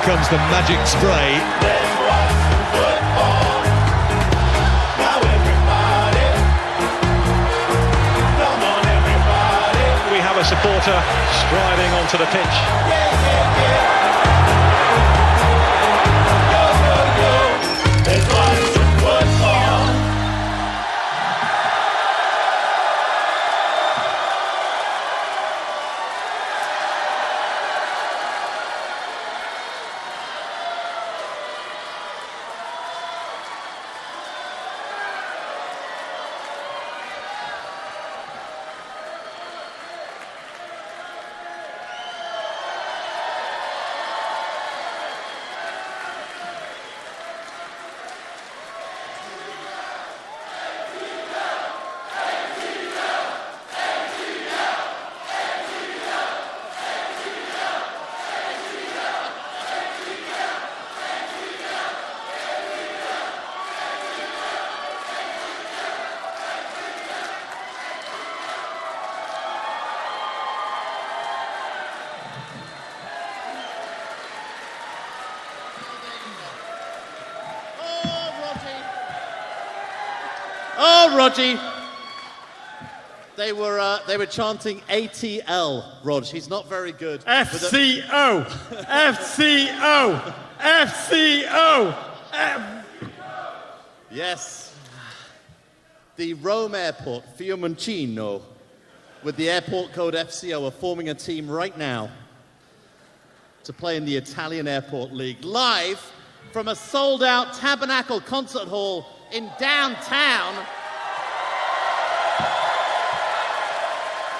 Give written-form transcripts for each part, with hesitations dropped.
comes the magic spray. We have a supporter striding onto the pitch. Oh, Rodgy. They were chanting ATL, Rog. He's not very good. FCO! FCO! FCO! Yes. The Rome Airport, Fiumicino, with the airport code FCO, are forming a team right now to play in the Italian Airport League. Live from a sold-out Tabernacle Concert Hall in downtown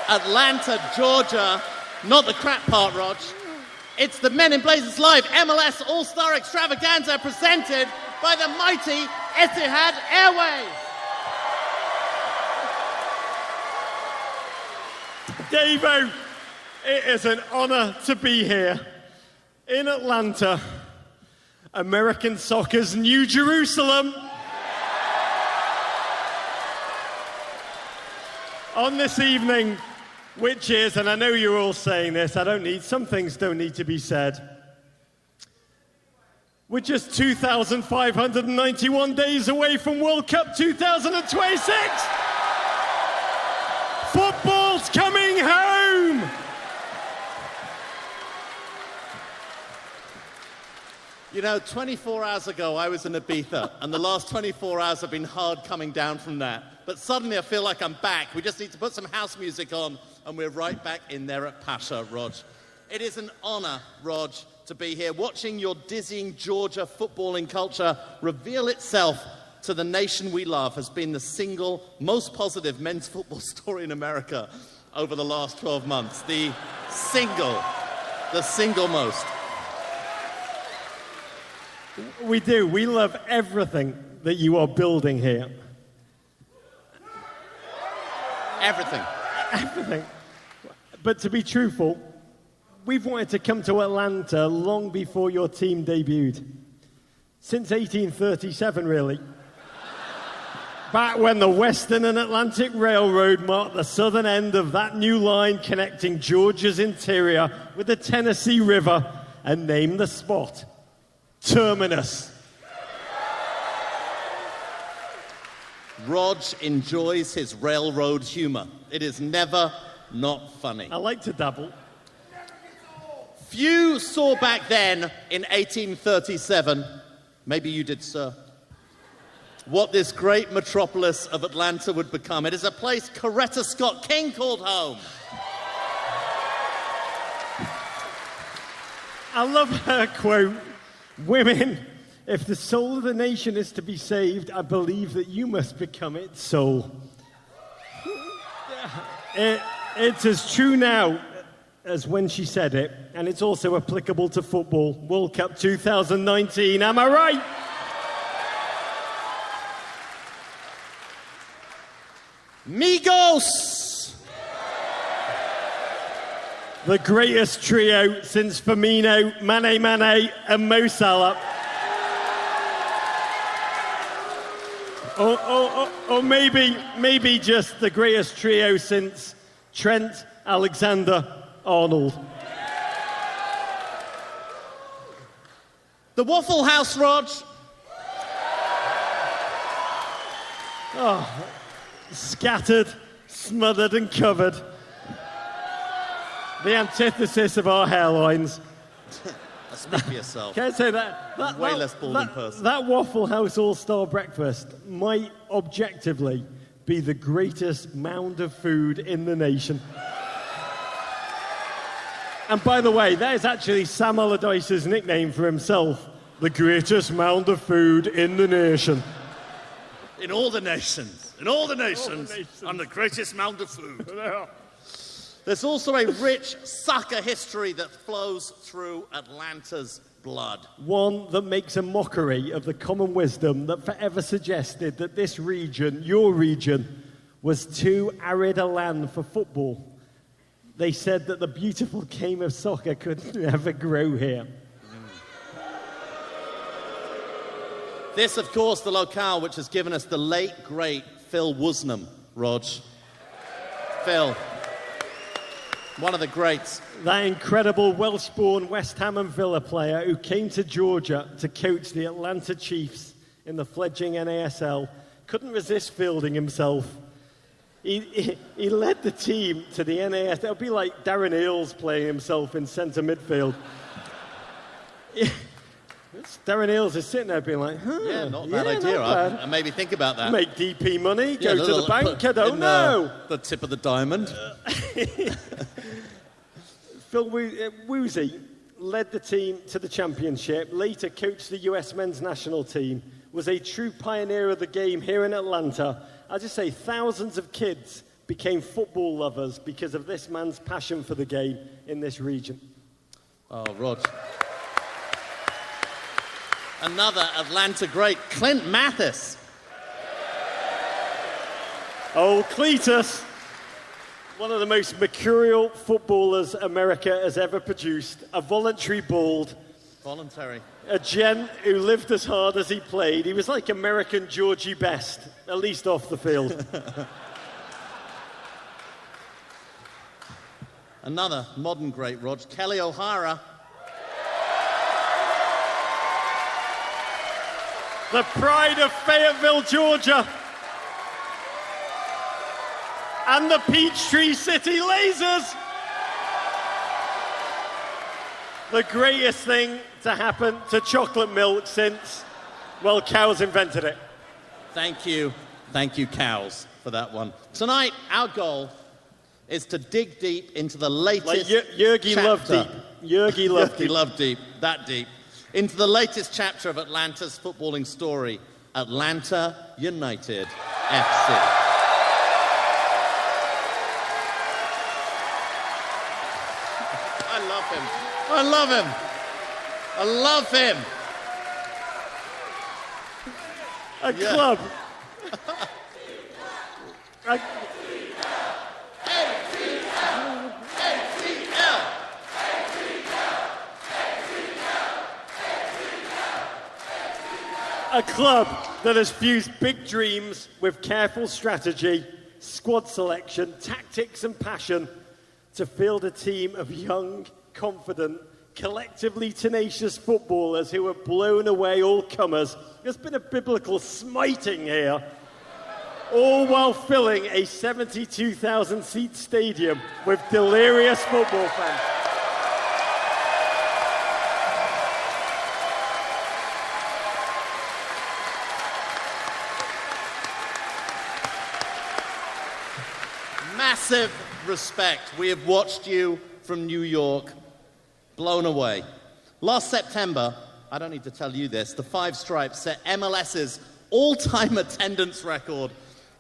Atlanta, Georgia. Not the crap part, Rog. It's the Men in Blazers Live MLS All-Star Extravaganza presented by the mighty Etihad Airways. Davo, it is an honor to be here in Atlanta, American soccer's New Jerusalem. On this evening, which is, and I know you're all saying this, some things don't need to be said. We're just 2,591 days away from World Cup 2026. Football's coming home. You know, 24 hours ago, I was in Ibiza, and the last 24 hours have been hard coming down from that. But suddenly I feel like I'm back. We just need to put some house music on, and we're right back in there at Pasha, Rog. It is an honor, Rog, to be here, watching your dizzying Georgia footballing culture reveal itself to the nation we love has been the single most positive men's football story in America over the last 12 months. The single most. We do. We love everything that you are building here. Everything. But to be truthful, we've wanted to come to Atlanta long before your team debuted. Since 1837, really. Back when the Western and Atlantic Railroad marked the southern end of that new line connecting Georgia's interior with the Tennessee River and named the spot Terminus. Rog enjoys his railroad humor. It is never not funny. I like to dabble. Few saw back then in 1837, maybe you did, sir, what this great metropolis of Atlanta would become. It is a place Coretta Scott King called home. I love her quote, "Women, if the soul of the nation is to be saved, I believe that you must become its soul." It's as true now as when she said it, and it's also applicable to football. World Cup 2019, am I right? Migos! The greatest trio since Firmino, Mane, and Mo Salah. Or maybe just the greatest trio since Trent Alexander-Arnold. The Waffle House, Rog. Oh, scattered, smothered and covered. The antithesis of our hairlines. Speak for yourself. Can I say that? Way less bald in person. That Waffle House All-Star breakfast might objectively be the greatest mound of food in the nation. And by the way, that is actually Sam Allardyce's nickname for himself. The greatest mound of food in the nation. In all the nations. In all the nations. I'm the greatest mound of food. There's also a rich soccer history that flows through Atlanta's blood. One that makes a mockery of the common wisdom that forever suggested that this region, your region, was too arid a land for football. They said that the beautiful game of soccer could never grow here. This, of course, the locale which has given us the late, great Phil Woosnam, Rog. Phil. One of the greats. That incredible Welsh-born West Ham and Villa player who came to Georgia to coach the Atlanta Chiefs in the fledgling NASL couldn't resist fielding himself. He led the team to the NASL. It would be like Darren Eales playing himself in centre midfield. Darren Eales is sitting there being like, yeah, not a bad idea. I maybe think about that. Make DP money, go to the bank, I don't know. The tip of the diamond. Phil Woozy led the team to the championship, later coached the US men's national team, was a true pioneer of the game here in Atlanta. I'll just say thousands of kids became football lovers because of this man's passion for the game in this region. Oh, Rog. Another Atlanta great, Clint Mathis. Oh, Cletus. One of the most mercurial footballers America has ever produced. A voluntary bald. Voluntary. A gent who lived as hard as he played. He was like American Georgie Best, at least off the field. Another modern great, Rog, Kelly O'Hara. The pride of Fayetteville, Georgia. And the Peachtree City Lasers. The greatest thing to happen to chocolate milk since, well, cows invented it. Thank you, cows, for that one. Tonight, our goal is to dig deep into the latest like Yergy Love Deep. Yergy Love Deep. Love Deep, that deep. Into the latest chapter of Atlanta's footballing story, Atlanta United FC. I love him. I love him. A club. A club that has fused big dreams with careful strategy, squad selection, tactics and passion to field a team of young, confident, collectively tenacious footballers who have blown away all comers. There's been a biblical smiting here, all while filling a 72,000-seat stadium with delirious football fans. Massive respect. We have watched you from New York, blown away. Last September, I don't need to tell you this, the Five Stripes set MLS's all-time attendance record,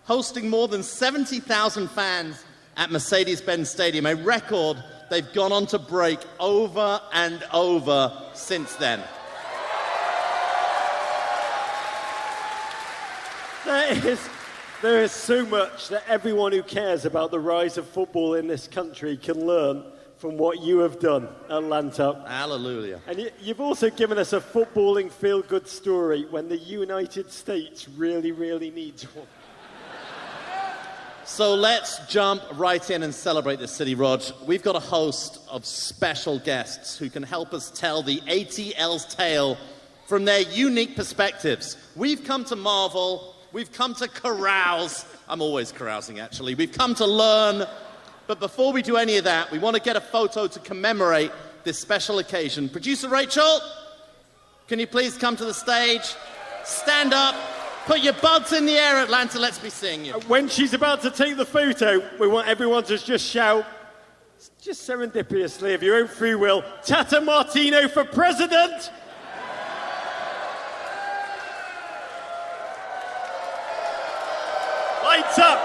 hosting more than 70,000 fans at Mercedes-Benz Stadium, a record they've gone on to break over and over since then. There is so much that everyone who cares about the rise of football in this country can learn from what you have done, Atlanta. Hallelujah. And you've also given us a footballing feel-good story when the United States really, really needs one. So let's jump right in and celebrate this city, Rog. We've got a host of special guests who can help us tell the ATL's tale from their unique perspectives. We've come to marvel, we've come to carouse. I'm always carousing, actually. We've come to learn. But before we do any of that, we want to get a photo to commemorate this special occasion. Producer Rachel, can you please come to the stage? Stand up. Put your buds in the air, Atlanta. Let's be seeing you. When she's about to take the photo, we want everyone to just shout, just serendipitously, of your own free will, Tata Martino for president! Lights up!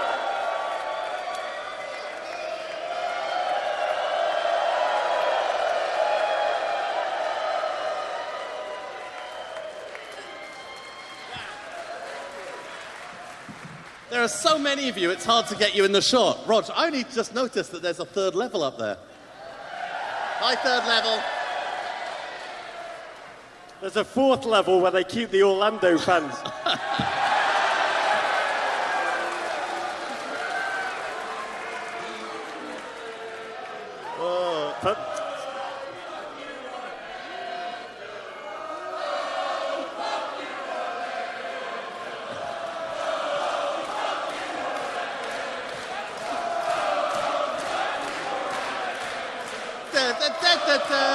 There are so many of you, it's hard to get you in the shot. Rog, I only just noticed that there's a third level up there. Hi, third level. There's a fourth level where they keep the Orlando fans.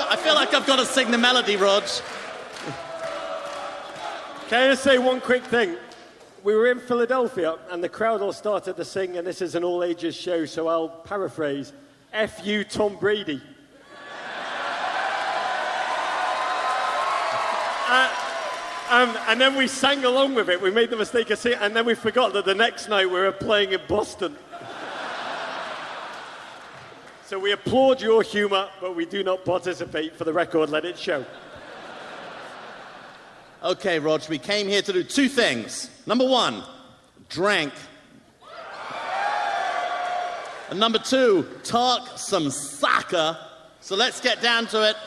I feel like I've got to sing the melody, Rog. Can I just say one quick thing? We were in Philadelphia and the crowd all started to sing, and this is an all-ages show, so I'll paraphrase, F you, Tom Brady. And then we sang along with it. We made the mistake of singing, and then we forgot that the next night we were playing in Boston. So we applaud your humour, but we do not participate. For the record, let it show. Okay, Rog, we came here to do two things. Number one, drank. And number two, talk some soccer. So let's get down to it.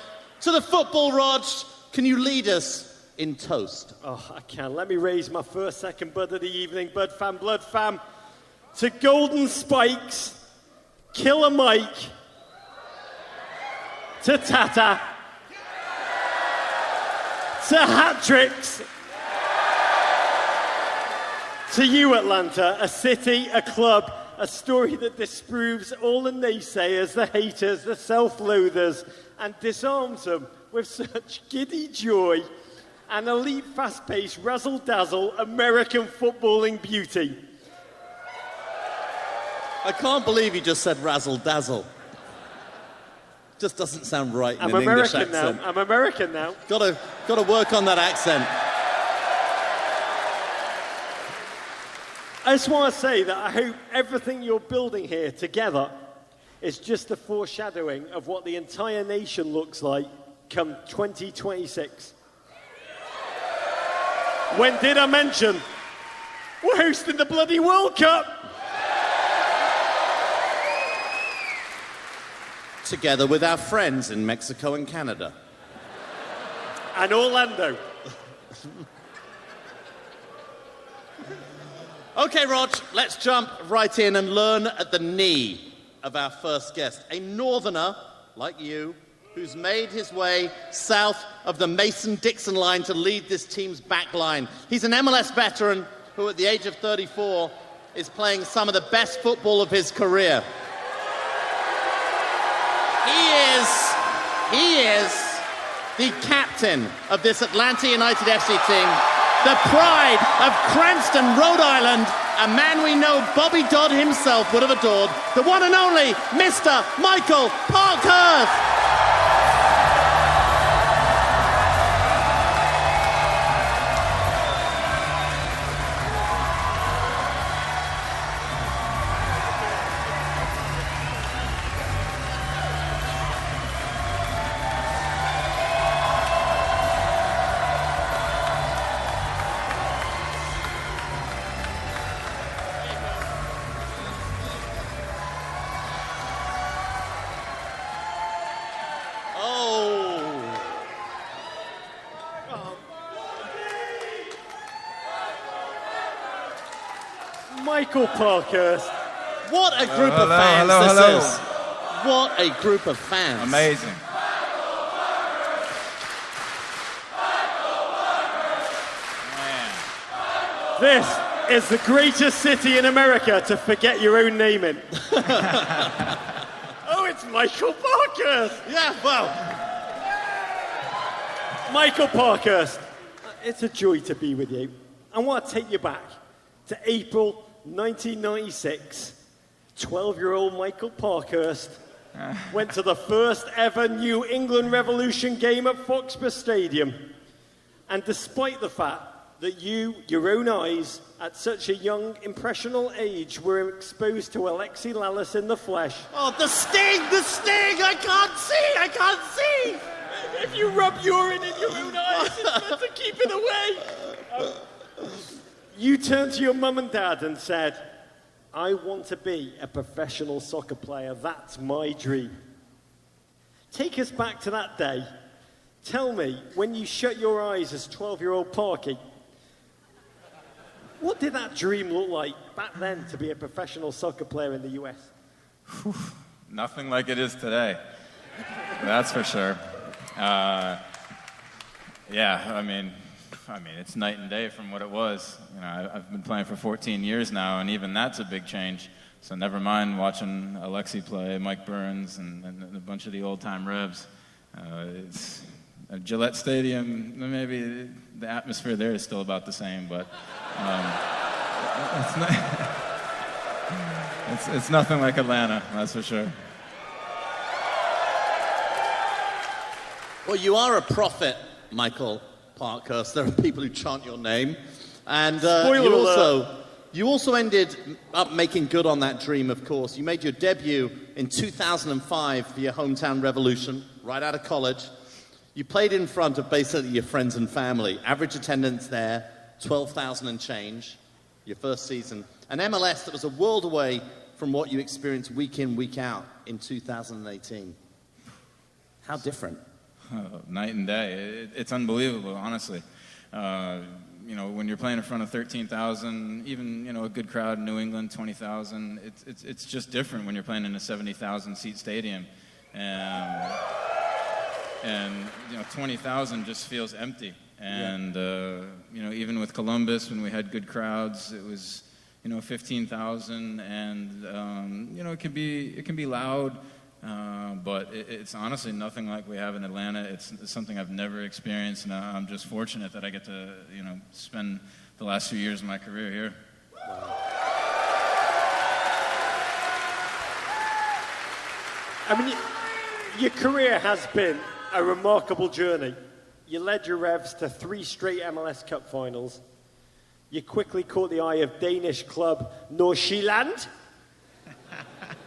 To the football, Rog, can you lead us in toast? Oh, I can. Let me raise my first, second bud of the evening. Bud fam, blood fam. To Golden Spikes, Killer Mike, to Tata, to hat-tricks, to you, Atlanta, a city, a club, a story that disproves all the naysayers, the haters, the self-loathers, and disarms them with such giddy joy and elite, fast-paced, razzle-dazzle American footballing beauty. I can't believe you just said razzle-dazzle. Just doesn't sound right in an English accent. I'm American now. Got to work on that accent. I just want to say that I hope everything you're building here together is just a foreshadowing of what the entire nation looks like come 2026. When did I mention we're hosting the bloody World Cup? Together with our friends in Mexico and Canada. And Orlando. Okay, Rog, let's jump right in and learn at the knee of our first guest. A northerner, like you, who's made his way south of the Mason-Dixon line to lead this team's back line. He's an MLS veteran who, at the age of 34, is playing some of the best football of his career. He is the captain of this Atlanta United FC team, the pride of Cranston, Rhode Island, a man we know Bobby Dodd himself would have adored, the one and only Mr. Michael Parkhurst. Michael Parkhurst. What a group of fans this is. What a group of fans. Amazing. This is the greatest city in America to forget your own name in. Oh, it's Michael Parkhurst. Yeah, well. Michael Parkhurst, it's a joy to be with you. I want to take you back to April 1996. 12-year-old Michael Parkhurst went to the first ever New England Revolution game at Foxborough Stadium. And despite the fact that your own eyes, at such a young, impressionable age, were exposed to Alexi Lalas in the flesh. Oh, the sting! I can't see! If you rub urine in your own eyes, it's meant to keep it away. You turned to your mum and dad and said, I want to be a professional soccer player. That's my dream. Take us back to that day. Tell me, when you shut your eyes as 12-year-old Parky, what did that dream look like back then to be a professional soccer player in the US? Nothing like it is today. That's for sure. Yeah, I mean, it's night and day from what it was. You know, I've been playing for 14 years now, and even that's a big change. So never mind watching Alexi play, Mike Burns, and a bunch of the old-time Revs. It's Gillette Stadium. Maybe the atmosphere there is still about the same, but it's nothing like Atlanta, that's for sure. Well, you are a prophet, Michael Parkhurst. There are people who chant your name. And you also ended up making good on that dream, of course. You made your debut in 2005 for your hometown Revolution, right out of college. You played in front of basically your friends and family. Average attendance there, 12,000 and change, your first season. An MLS that was a world away from what you experienced week in, week out in 2018. How different? Night and day. It's unbelievable, honestly. You know, when you're playing in front of 13,000, even, you know, a good crowd in New England, 20,000, it's just different when you're playing in a 70,000 seat stadium. And you know, 20,000 just feels empty. And, you know, even with Columbus, when we had good crowds, it was, you know, 15,000. And, you know, it can be loud. But it's honestly nothing like we have in Atlanta. It's something I've never experienced, and I'm just fortunate that I get to, you know, spend the last few years of my career here. I mean, your career has been a remarkable journey. You led your Revs to 3 straight MLS Cup finals. You quickly caught the eye of Danish club Nordsjælland.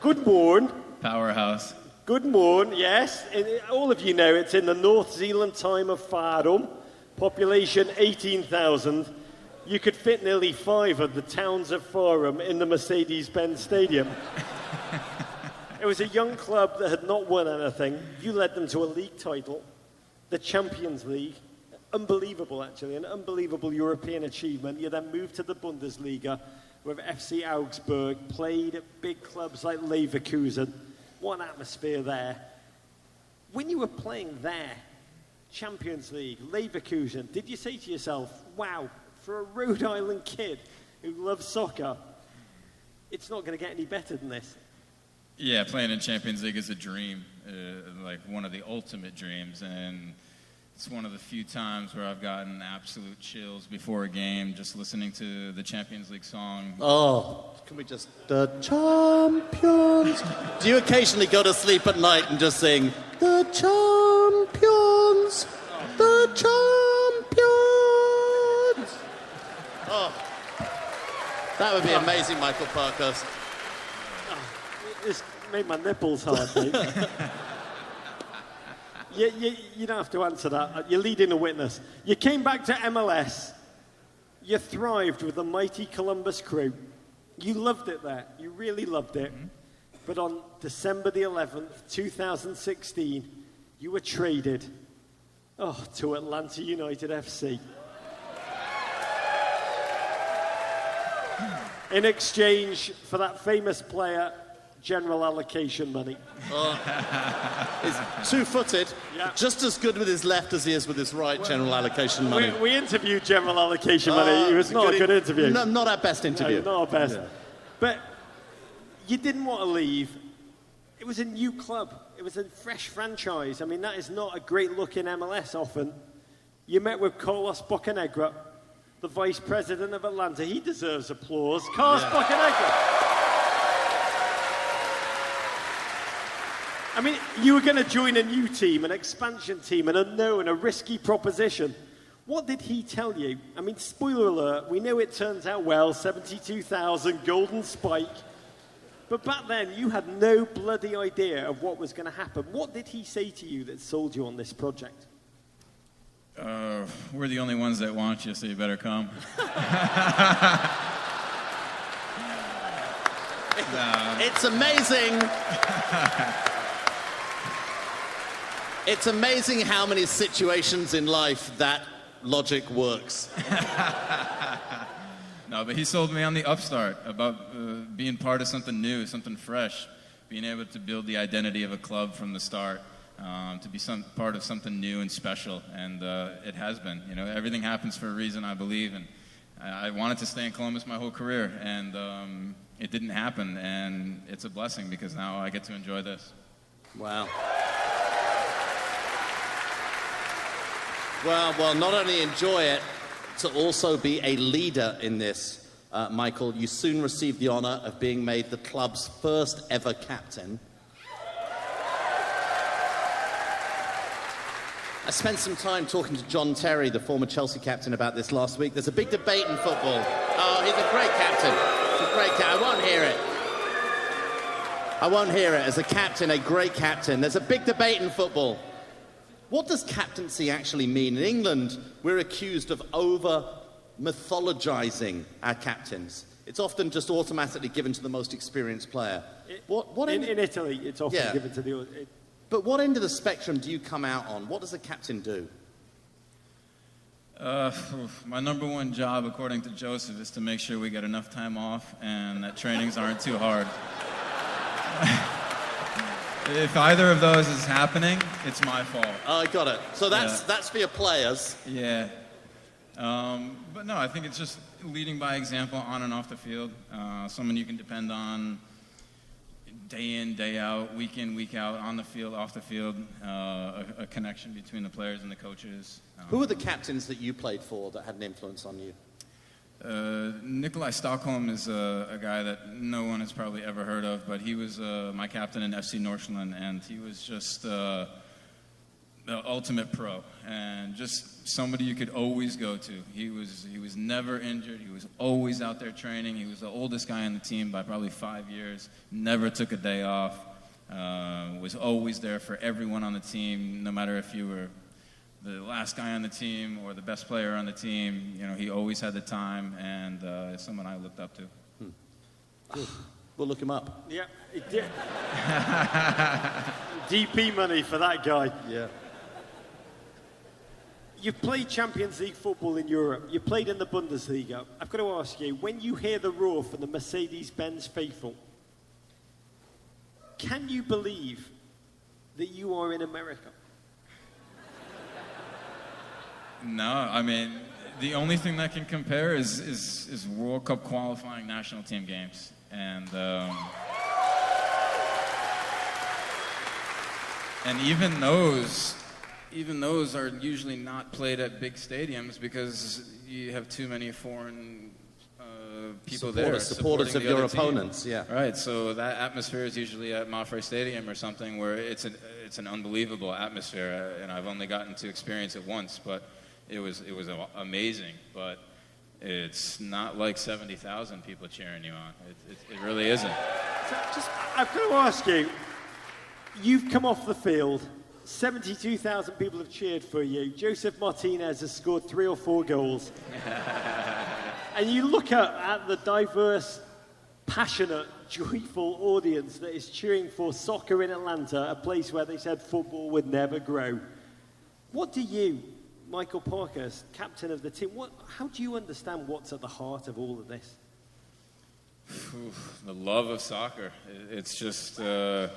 Good morning. Powerhouse. Good morning, yes. And all of you know it's in the North Zealand time of Farum, population 18,000. You could fit nearly 5 of the towns of Farum in the Mercedes-Benz Stadium. It was a young club that had not won anything. You led them to a league title, the Champions League. Unbelievable, actually, an unbelievable European achievement. You then moved to the Bundesliga with FC Augsburg, played at big clubs like Leverkusen. What an atmosphere there. When you were playing there, Champions League, Leverkusen, did you say to yourself, wow, for a Rhode Island kid who loves soccer, it's not going to get any better than this? Yeah, playing in Champions League is a dream, like one of the ultimate dreams, and it's one of the few times where I've gotten absolute chills before a game just listening to the Champions League song. Oh, can we just... The champions... Do you occasionally go to sleep at night and just sing, the champions, the champions? Oh, that would be amazing, Michael Parkhurst. It's made my nipples hard, mate. You don't have to answer that. You're leading a witness. You came back to MLS. You thrived with the mighty Columbus Crew. You loved it there. You really loved it. Mm-hmm. But on December the 11th, 2016, you were traded to Atlanta United FC. In exchange for that famous player, general allocation money. He's two-footed, Yeah. just as good with his left as he is with his right, general allocation money. We interviewed general allocation money. It was not a good interview. No, not our best interview. No, not our best. Yeah. But you didn't want to leave. It was a new club. It was a fresh franchise. I mean, that is not a great look in MLS often. You met with Carlos Bocanegra, the vice president of Atlanta. He deserves applause. Carlos Bocanegra. I mean, you were going to join a new team, an expansion team, an unknown, a risky proposition. What did he tell you? I mean, spoiler alert, we know it turns out well, 72,000, golden spike. But back then, you had no bloody idea of what was going to happen. What did he say to you that sold you on this project? We're the only ones that want you, so you better come. It's amazing. It's amazing how many situations in life that logic works. No, but he sold me on the upstart about being part of something new, something fresh, being able to build the identity of a club from the start, to be part of something new and special, and it has been. You know, everything happens for a reason, I believe, and I wanted to stay in Columbus my whole career, and it didn't happen, and it's a blessing because now I get to enjoy this. Wow. Well, not only enjoy it, to also be a leader in this. Michael, you soon received the honor of being made the club's first ever captain. I spent some time talking to John Terry, the former Chelsea captain, about this last week. There's a big debate in football. Oh, he's a great captain. He's a great captain. I won't hear it. I won't hear it. As a captain, a great captain. There's a big debate in football. What does captaincy actually mean? In England, we're accused of over-mythologizing our captains. It's often just automatically given to the most experienced player. In Italy, it's often given to the... But what end of the spectrum do you come out on? What does a captain do? My number one job, according to Josef, is to make sure we get enough time off and that trainings aren't too hard. If either of those is happening, it's my fault. Oh, I got it. So that's for your players. Yeah. But no, I think it's just leading by example on and off the field. Someone you can depend on day in, day out, week in, week out, on the field, off the field, a connection between the players and the coaches. Who are the captains that you played for that had an influence on you? Nikolai Stockholm is a guy that no one has probably ever heard of, but he was my captain in FC Nordsjælland, and he was just the ultimate pro, and just somebody you could always go to. He was never injured. He was always out there training. He was the oldest guy on the team by probably 5 years. Never took a day off. Was always there for everyone on the team, no matter if you were the last guy on the team or the best player on the team. You know, he always had the time, and it's someone I looked up to. We'll look him up. Yeah, it did. DP money for that guy. Yeah. You've played Champions League football in Europe. You played in the Bundesliga. I've got to ask you, when you hear the roar from the Mercedes-Benz faithful, can you believe that you are in America? No, I mean, the only thing that can compare is World Cup qualifying national team games. And even those are usually not played at big stadiums because you have too many foreign people supporters of your opponents. Yeah, right. So that atmosphere is usually at Mafre Stadium or something where it's an unbelievable atmosphere, and I've only gotten to experience it once, but it was amazing. But it's not like 70,000 people cheering you on. It really isn't. So I've got to ask you, you've come off the field. 72,000 people have cheered for you. Josef Martinez has scored 3 or 4 goals. And you look at the diverse, passionate, joyful audience that is cheering for soccer in Atlanta, a place where they said football would never grow. What do you, Michael Parkhurst, captain of the team, how do you understand what's at the heart of all of this? The love of soccer. It's just, I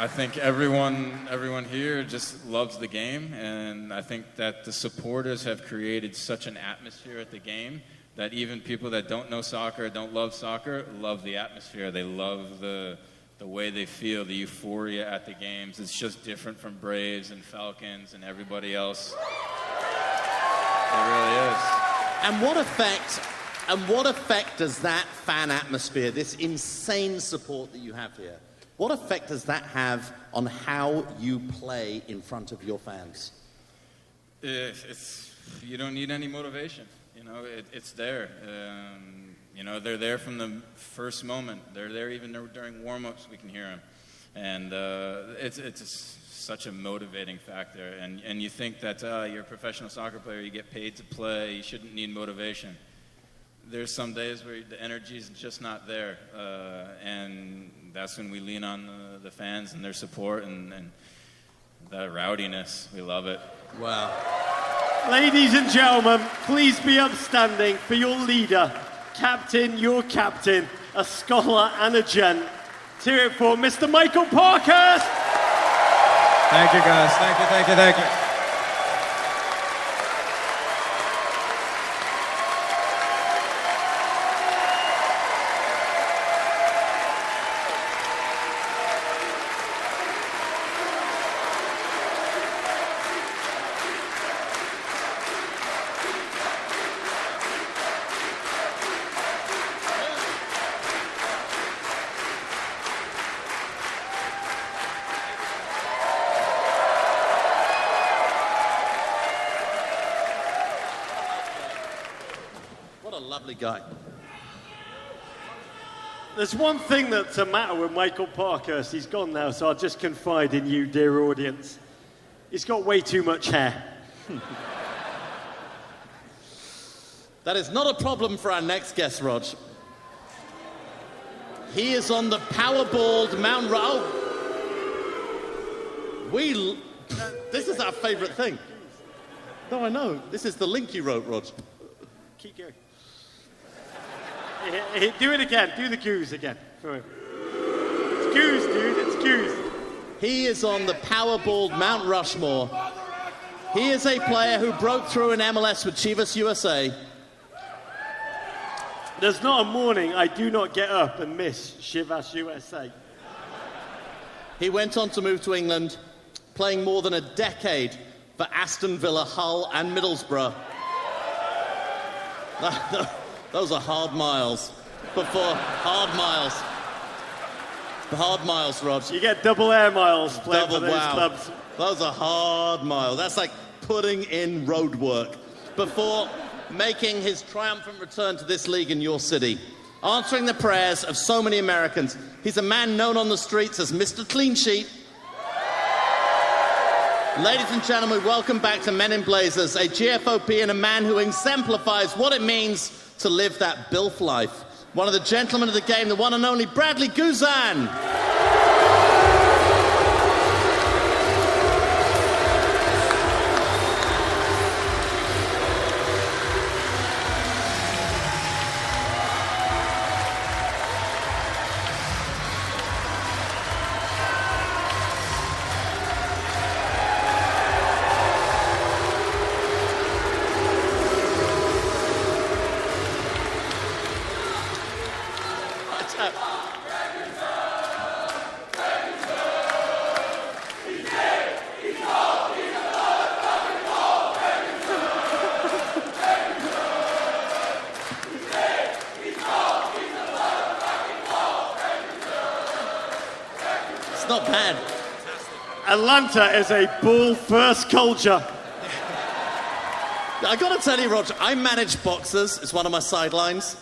think everyone here just loves the game, and I think that the supporters have created such an atmosphere at the game that even people that don't know soccer, don't love soccer, love the atmosphere. They love the way they feel, the euphoria at the games. It's just different from Braves and Falcons and everybody else. It really is. And what effect does that fan atmosphere, this insane support that you have here, what effect does that have on how you play in front of your fans? You don't need any motivation. You know, it's there. You know, they're there from the first moment. They're there even during warm-ups. We can hear them, and it's such a motivating factor. And you think that you're a professional soccer player, you get paid to play, you shouldn't need motivation. There's some days where the energy is just not there, and that's when we lean on the fans and their support and that rowdiness. We love it. Wow. Ladies and gentlemen, please be upstanding for your leader, your captain, a scholar and a gent. To it for Mr. Michael Parkhurst. Thank you, guys. Thank you. Guy. There's one thing that's the matter with Michael Parkhurst. He's gone now, so I'll just confide in you, dear audience. He's got way too much hair. That is not a problem for our next guest, Rog. He is on the powerballed Mount This is our favourite thing. No, I know. This is the link you wrote, Rog. Keep going. Do it again. Do the goose again. It's goose, dude. It's goose. He is on the powerballed Mount Rushmore. He is a player who broke through in MLS with Chivas USA. There's not a morning I do not get up and miss Chivas USA. He went on to move to England, playing more than a decade for Aston Villa, Hull and Middlesbrough. Those are hard miles. Hard miles, Rog. You get double air miles playing for those clubs. Those are hard miles. That's like putting in road work. Before making his triumphant return to this league in your city, answering the prayers of so many Americans. He's a man known on the streets as Mr. Clean Sheet. Ladies and gentlemen, welcome back to Men in Blazers, a GFOP and a man who exemplifies what it means to live that BILF life. One of the gentlemen of the game, the one and only Bradley Guzan. Not bad. Atlanta is a ball-first culture. I gotta tell you, Roger, I manage boxers. It's one of my sidelines.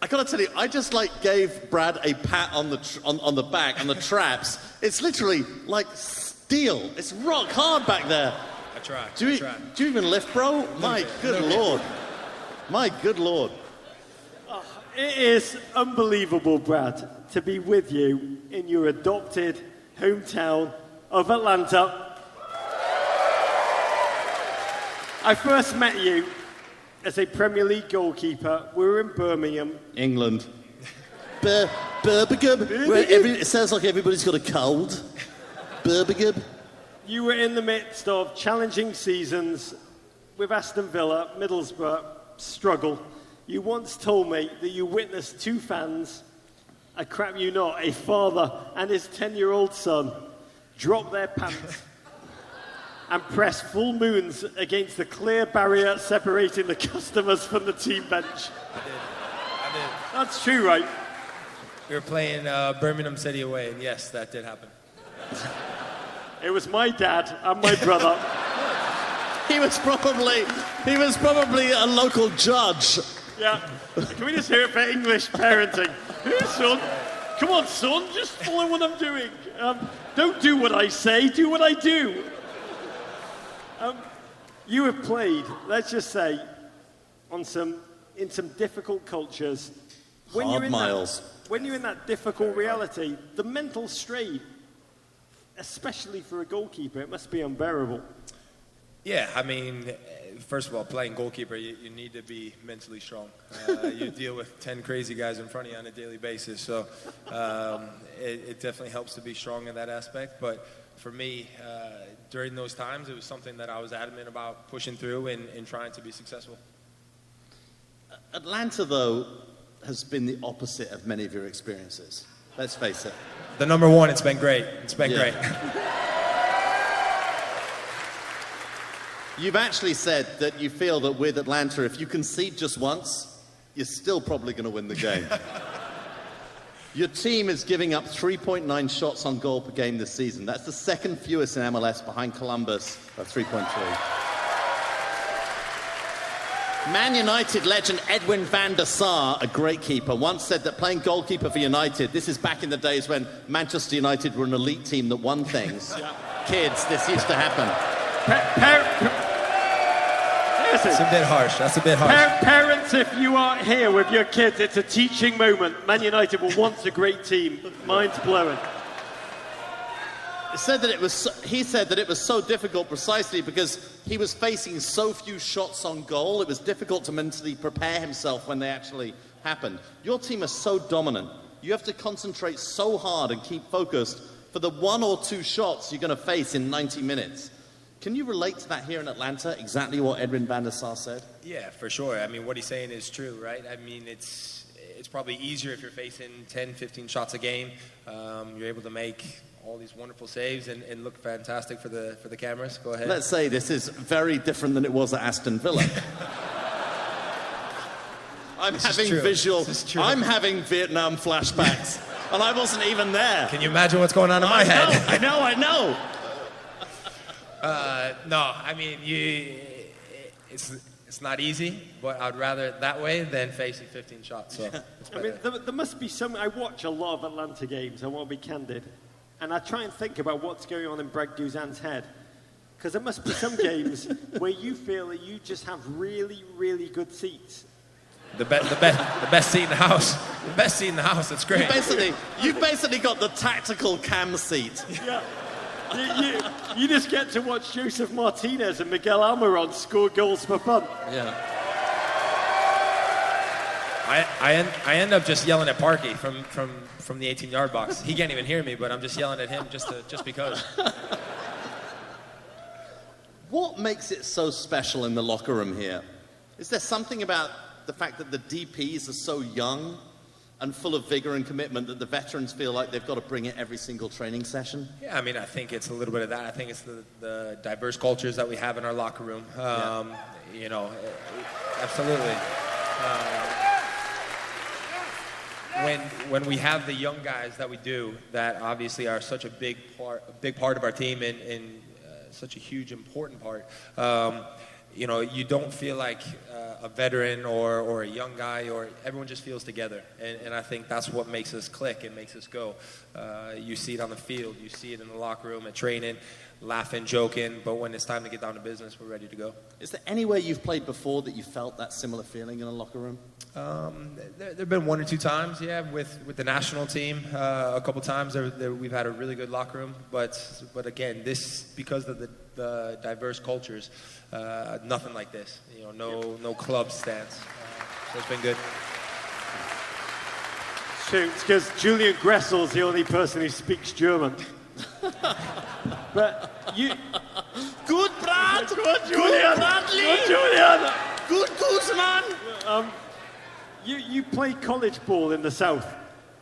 I gotta tell you, I just gave Brad a pat on the back, on the traps. It's literally like steel. It's rock hard back there. I try. Do you even lift, bro? My good lord. My good lord. It is unbelievable, Brad, to be with you in your adopted hometown of Atlanta. I first met you as a Premier League goalkeeper, we were in Birmingham. England. Birmingham. It sounds like everybody's got a cold. Birmingham. You were in the midst of challenging seasons with Aston Villa, Middlesbrough, struggle. You once told me that you witnessed two fans, I crap you not, a father and his 10-year-old son, drop their pants and press full moons against the clear barrier separating the customers from the team bench. I did. That's true, right? We were playing Birmingham City away, and yes, that did happen. It was my dad and my brother. He was probably a local judge. Yeah. Can we just hear it for English parenting? Hey, son. Come on, son. Just follow what I'm doing. Don't do what I say. Do what I do. You have played, let's just say, in some difficult cultures. When Hard miles. When you're in that difficult reality, the mental strain, especially for a goalkeeper, it must be unbearable. Yeah, I mean, first of all, playing goalkeeper, you need to be mentally strong. You deal with 10 crazy guys in front of you on a daily basis, so it definitely helps to be strong in that aspect. But for me, during those times, it was something that I was adamant about pushing through and trying to be successful. Atlanta, though, has been the opposite of many of your experiences. Let's face it. The number one, it's been great. It's been great. You've actually said that you feel that with Atlanta, if you concede just once, you're still probably going to win the game. Your team is giving up 3.9 shots on goal per game this season. That's the second fewest in MLS behind Columbus at 3.3. Man United legend Edwin van der Sar, a great keeper, once said that playing goalkeeper for United, this is back in the days when Manchester United were an elite team that won things. Kids, this used to happen. That's a bit harsh. That's a bit harsh. Parents, if you are here with your kids, it's a teaching moment. Man United were once a great team. Mind's blowing. He said that it was so difficult precisely because he was facing so few shots on goal. It was difficult to mentally prepare himself when they actually happened. Your team is so dominant. You have to concentrate so hard and keep focused for the one or two shots you're going to face in 90 minutes. Can you relate to that here in Atlanta, exactly what Edwin van der Sar said? Yeah, for sure. I mean, what he's saying is true, right? I mean, it's probably easier if you're facing 10, 15 shots a game. You're able to make all these wonderful saves and look fantastic for the cameras. Go ahead. Let's say this is very different than it was at Aston Villa. I'm having Vietnam flashbacks, and I wasn't even there. Can you imagine what's going on in my head? I know. No, I mean, it's not easy, but I'd rather it that way than facing 15 shots. So I mean, there must be some. I watch a lot of Atlanta games. I want to be candid, and I try and think about what's going on in Brad Guzan's head, because there must be some games where you feel that you just have really, really good seats. The best seat in the house. The best seat in the house. It's great. You've basically got the tactical cam seat. Yeah. You just get to watch Josef Martinez and Miguel Almirón score goals for fun. Yeah. I end up just yelling at Parky from the 18-yard box. He can't even hear me, but I'm just yelling at him just because. What makes it so special in the locker room here? Is there something about the fact that the DPs are so young and full of vigor and commitment that the veterans feel like they've got to bring it every single training session? Yeah, I mean, I think it's a little bit of that. I think it's the diverse cultures that we have in our locker room. You know, absolutely. When we have the young guys that we do, that obviously are such a big part of our team and such a huge, important part. You know, you don't feel like a veteran or a young guy, or everyone just feels together. And I think that's what makes us click and makes us go. You see it on the field, you see it in the locker room, at training, laughing, joking, but when it's time to get down to business, we're ready to go. Is there anywhere you've played before that you felt that similar feeling in a locker room? There have been one or two times, yeah, with the national team. A couple times we've had a really good locker room, but again, this, because of the the diverse cultures. Nothing like this. You know, no club stance. So it's been good. Shoot, it's because Julian Gressel's the only person who speaks German. But you... Good, Brad! Good, Julian! Good, Julian! Good, Guzman! You played college ball in the South,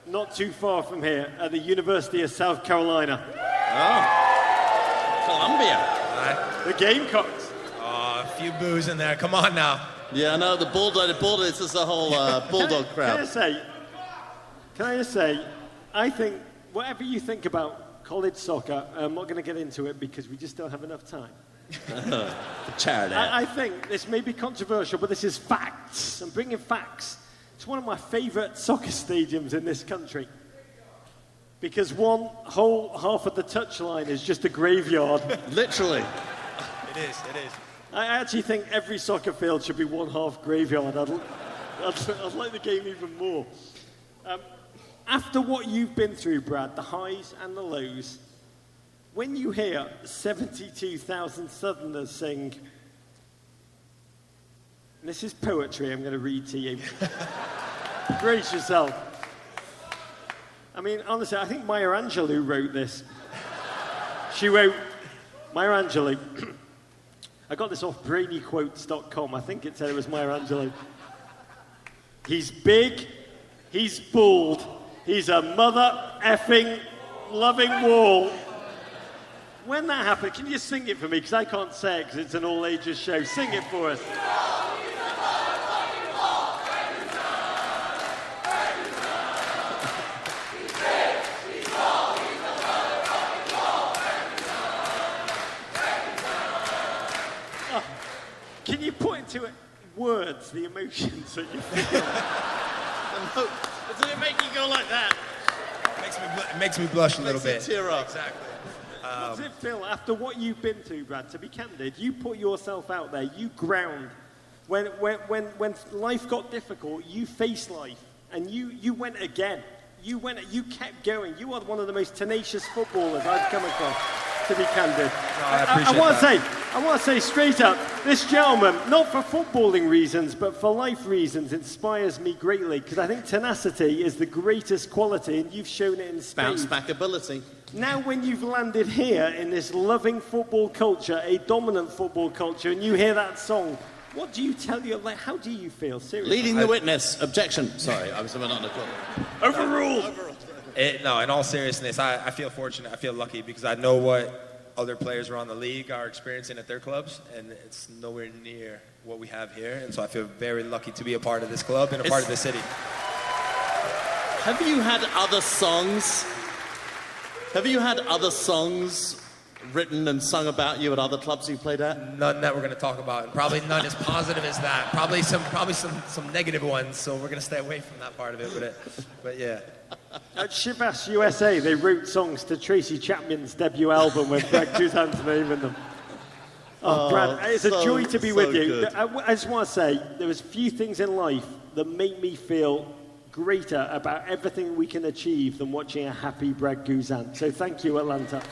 not too far from here, at the University of South Carolina. Oh, Columbia. The Gamecocks. Oh, a few boos in there. Come on now. Yeah, no, the Bulldogs, it's the whole Bulldog crowd. Can I just say, I think, whatever you think about college soccer, I'm not going to get into it because we just don't have enough time. Charity. I think this may be controversial, but this is facts. I'm bringing facts. It's one of my favourite soccer stadiums in this country. Because one whole half of the touchline is just a graveyard. Literally. It is. I actually think every soccer field should be one half graveyard. I'd like the game even more. After what you've been through, Brad, the highs and the lows, when you hear 72,000 Southerners sing, and this is poetry I'm going to read to you. Brace yourself. I mean, honestly, I think Maya Angelou wrote this. She wrote, Maya Angelou, I got this off brainyquotes.com. I think it said it was Maya Angelou. He's big, he's bald, he's a mother effing loving wall. When that happened, can you just sing it for me? Because I can't say it because it's an all-ages show. Sing it for us. Can you put into words the emotions that you feel? Doesn't it make you go like that? It makes me blush a little bit. Tear up. Exactly. What does it feel after what you've been through, Brad? To be candid, you put yourself out there, you ground. When life got difficult, you faced life, and you went again. You kept going. You are one of the most tenacious footballers I've come across. To be candid, no, I want to say straight up, this gentleman, not for footballing reasons, but for life reasons, inspires me greatly because I think tenacity is the greatest quality, and you've shown it in spades. Bounce back ability. Now, when you've landed here in this loving football culture, a dominant football culture, and you hear that song, what do you tell your? Like, how do you feel? Seriously, Leading the witness. Objection. Sorry, I was not on the call. Overruled. No, in all seriousness, I feel fortunate. I feel lucky because I know what other players around the league are experiencing at their clubs, and it's nowhere near what we have here. And so I feel very lucky to be a part of this club and a part of the city. Have you had other songs? Written and sung about you at other clubs you played at? None that we're going to talk about, and probably none as positive as that. Probably some negative ones. So we're going to stay away from that part of it. But yeah. At Chivas USA, they wrote songs to Tracy Chapman's debut album with Brad Guzan's name in them. Oh, Brad, it's a joy to be with you. Good. I just want to say, there was few things in life that make me feel greater about everything we can achieve than watching a happy Brad Guzan. So thank you, Atlanta.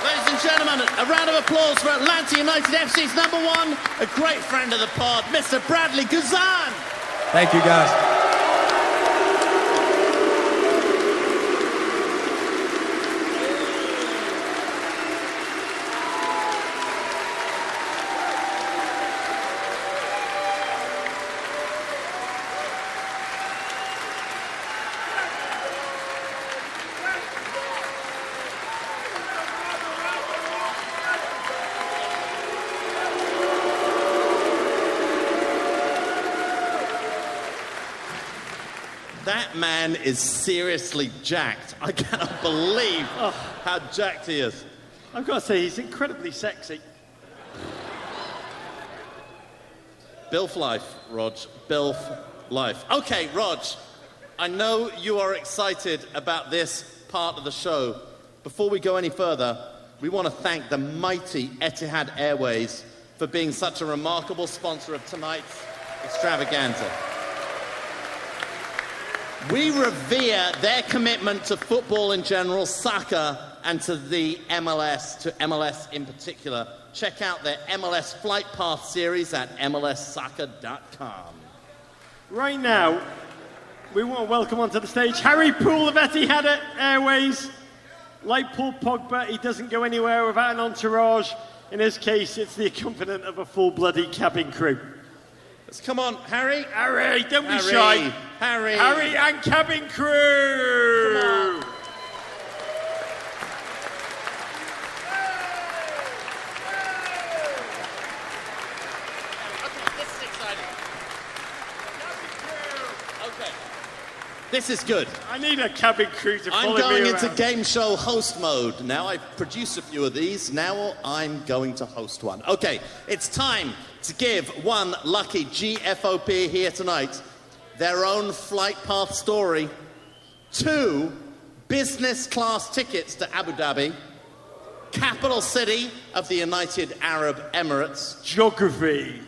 Ladies and gentlemen, a round of applause for Atlanta United FC's number one, a great friend of the pod, Mr. Bradley Guzan. Thank you, guys. That man is seriously jacked. I cannot believe how jacked he is. I've got to say, he's incredibly sexy. Bilf life, Rog. Bilf life. Okay, Rog, I know you are excited about this part of the show. Before we go any further, we want to thank the mighty Etihad Airways for being such a remarkable sponsor of tonight's Extravaganza. We revere their commitment to football in general, soccer, and to the MLS, to MLS in particular. Check out their MLS Flight Path series at mlssoccer.com. Right now, we want to welcome onto the stage Harry Poole of Etihad Airways. Like Paul Pogba, he doesn't go anywhere without an entourage. In his case, it's the accompaniment of a full bloody cabin crew. Let's come on, Harry. Harry, don't be Harry, shy. Harry. Harry and cabin crew. Come on. This is good. I need a cabin crew to follow me around. I'm going into game show host mode. Now I've produced a few of these. Now I'm going to host one. Okay, it's time to give one lucky GFOP here tonight their own flight path story, 2 business class tickets to Abu Dhabi, capital city of the United Arab Emirates. Geography.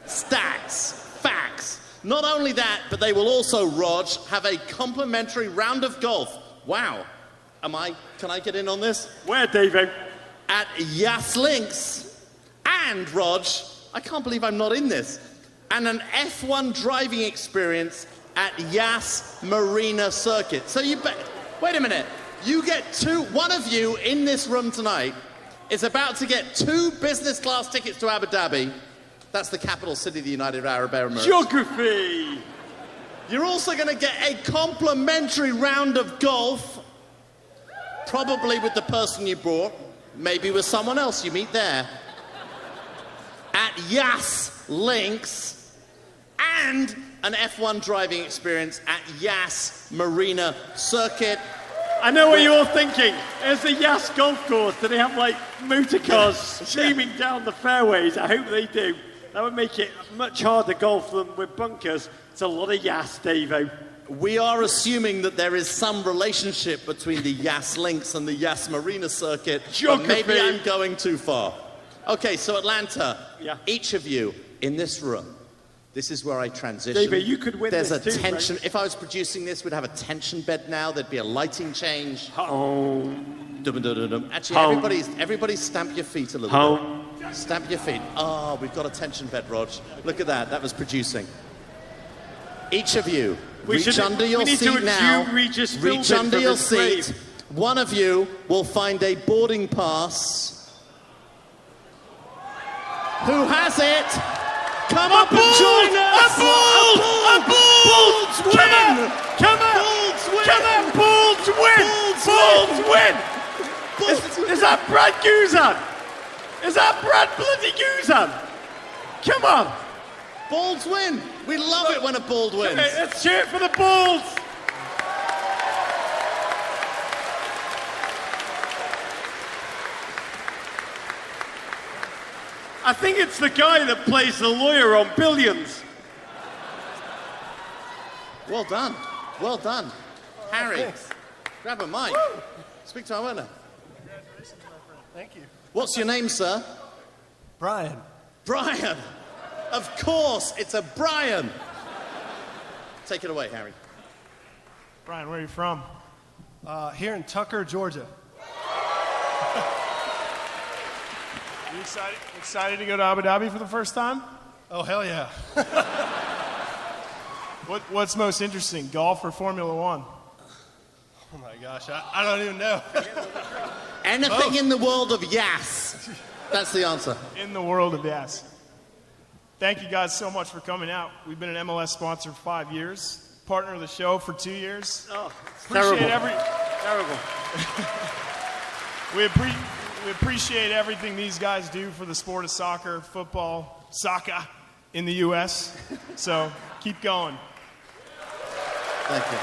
Stats, facts. Not only that, but they will also, Rog, have a complimentary round of golf. Wow. Can I get in on this? Where, David? At Yas Links. And, Rog, I can't believe I'm not in this. And an F1 driving experience at Yas Marina Circuit. So wait a minute. You get one of you in this room tonight is about to get 2 business class tickets to Abu Dhabi. That's the capital city of the United Arab Emirates. Geography! You're also going to get a complimentary round of golf, probably with the person you brought, maybe with someone else you meet there, at Yas Links, and an F1 driving experience at Yas Marina Circuit. I know what you're thinking. There's the Yas golf course. Do they have, like, motor cars streaming down the fairways? I hope they do. That would make it much harder golf than with bunkers. It's a lot of Yas, Davo. We are assuming that there is some relationship between the Yas Links and the Yas Marina Circuit. But maybe I'm going too far. Okay, so Atlanta, each of you in this room, this is where I transition. David, you could win There's this a too, tension. right? If I was producing this, we'd have a tension bed now. There'd be a lighting change. Oh. Actually, everybody stamp your feet a little bit. Stamp your feet. Oh, we've got a tension bed, Rog. Look at that. That was producing. Each of you, reach under your seat now. Reach under your seat. One of you will find a boarding pass. Who has it? Come up and join us! A Bulls win! Come on! Bulls win! Is that Brad Guzan? Is that Brad bloody Guzan? Come on! Bulls win! We love it when a Bull wins. Okay, let's cheer for the Bulls! I think it's the guy that plays the lawyer on Billions. Well done. Well done. Harry, grab a mic. Woo. Speak to our winner. Congratulations, my friend. Thank you. What's your name, sir? Brian. Brian. Of course, it's a Brian. Take it away, Harry. Brian, where are you from? Here in Tucker, Georgia. You excited to go to Abu Dhabi for the first time? Oh, hell yeah. What's most interesting, golf or Formula One? Oh my gosh, I don't even know. Anything in the world of Yas. That's the answer. In the world of Yas. Thank you guys so much for coming out. We've been an MLS sponsor for 5 years, partner of the show for 2 years. Oh, appreciate terrible. We appreciate everything these guys do for the sport of soccer, football, soccer in the U.S. So keep going. Thank you.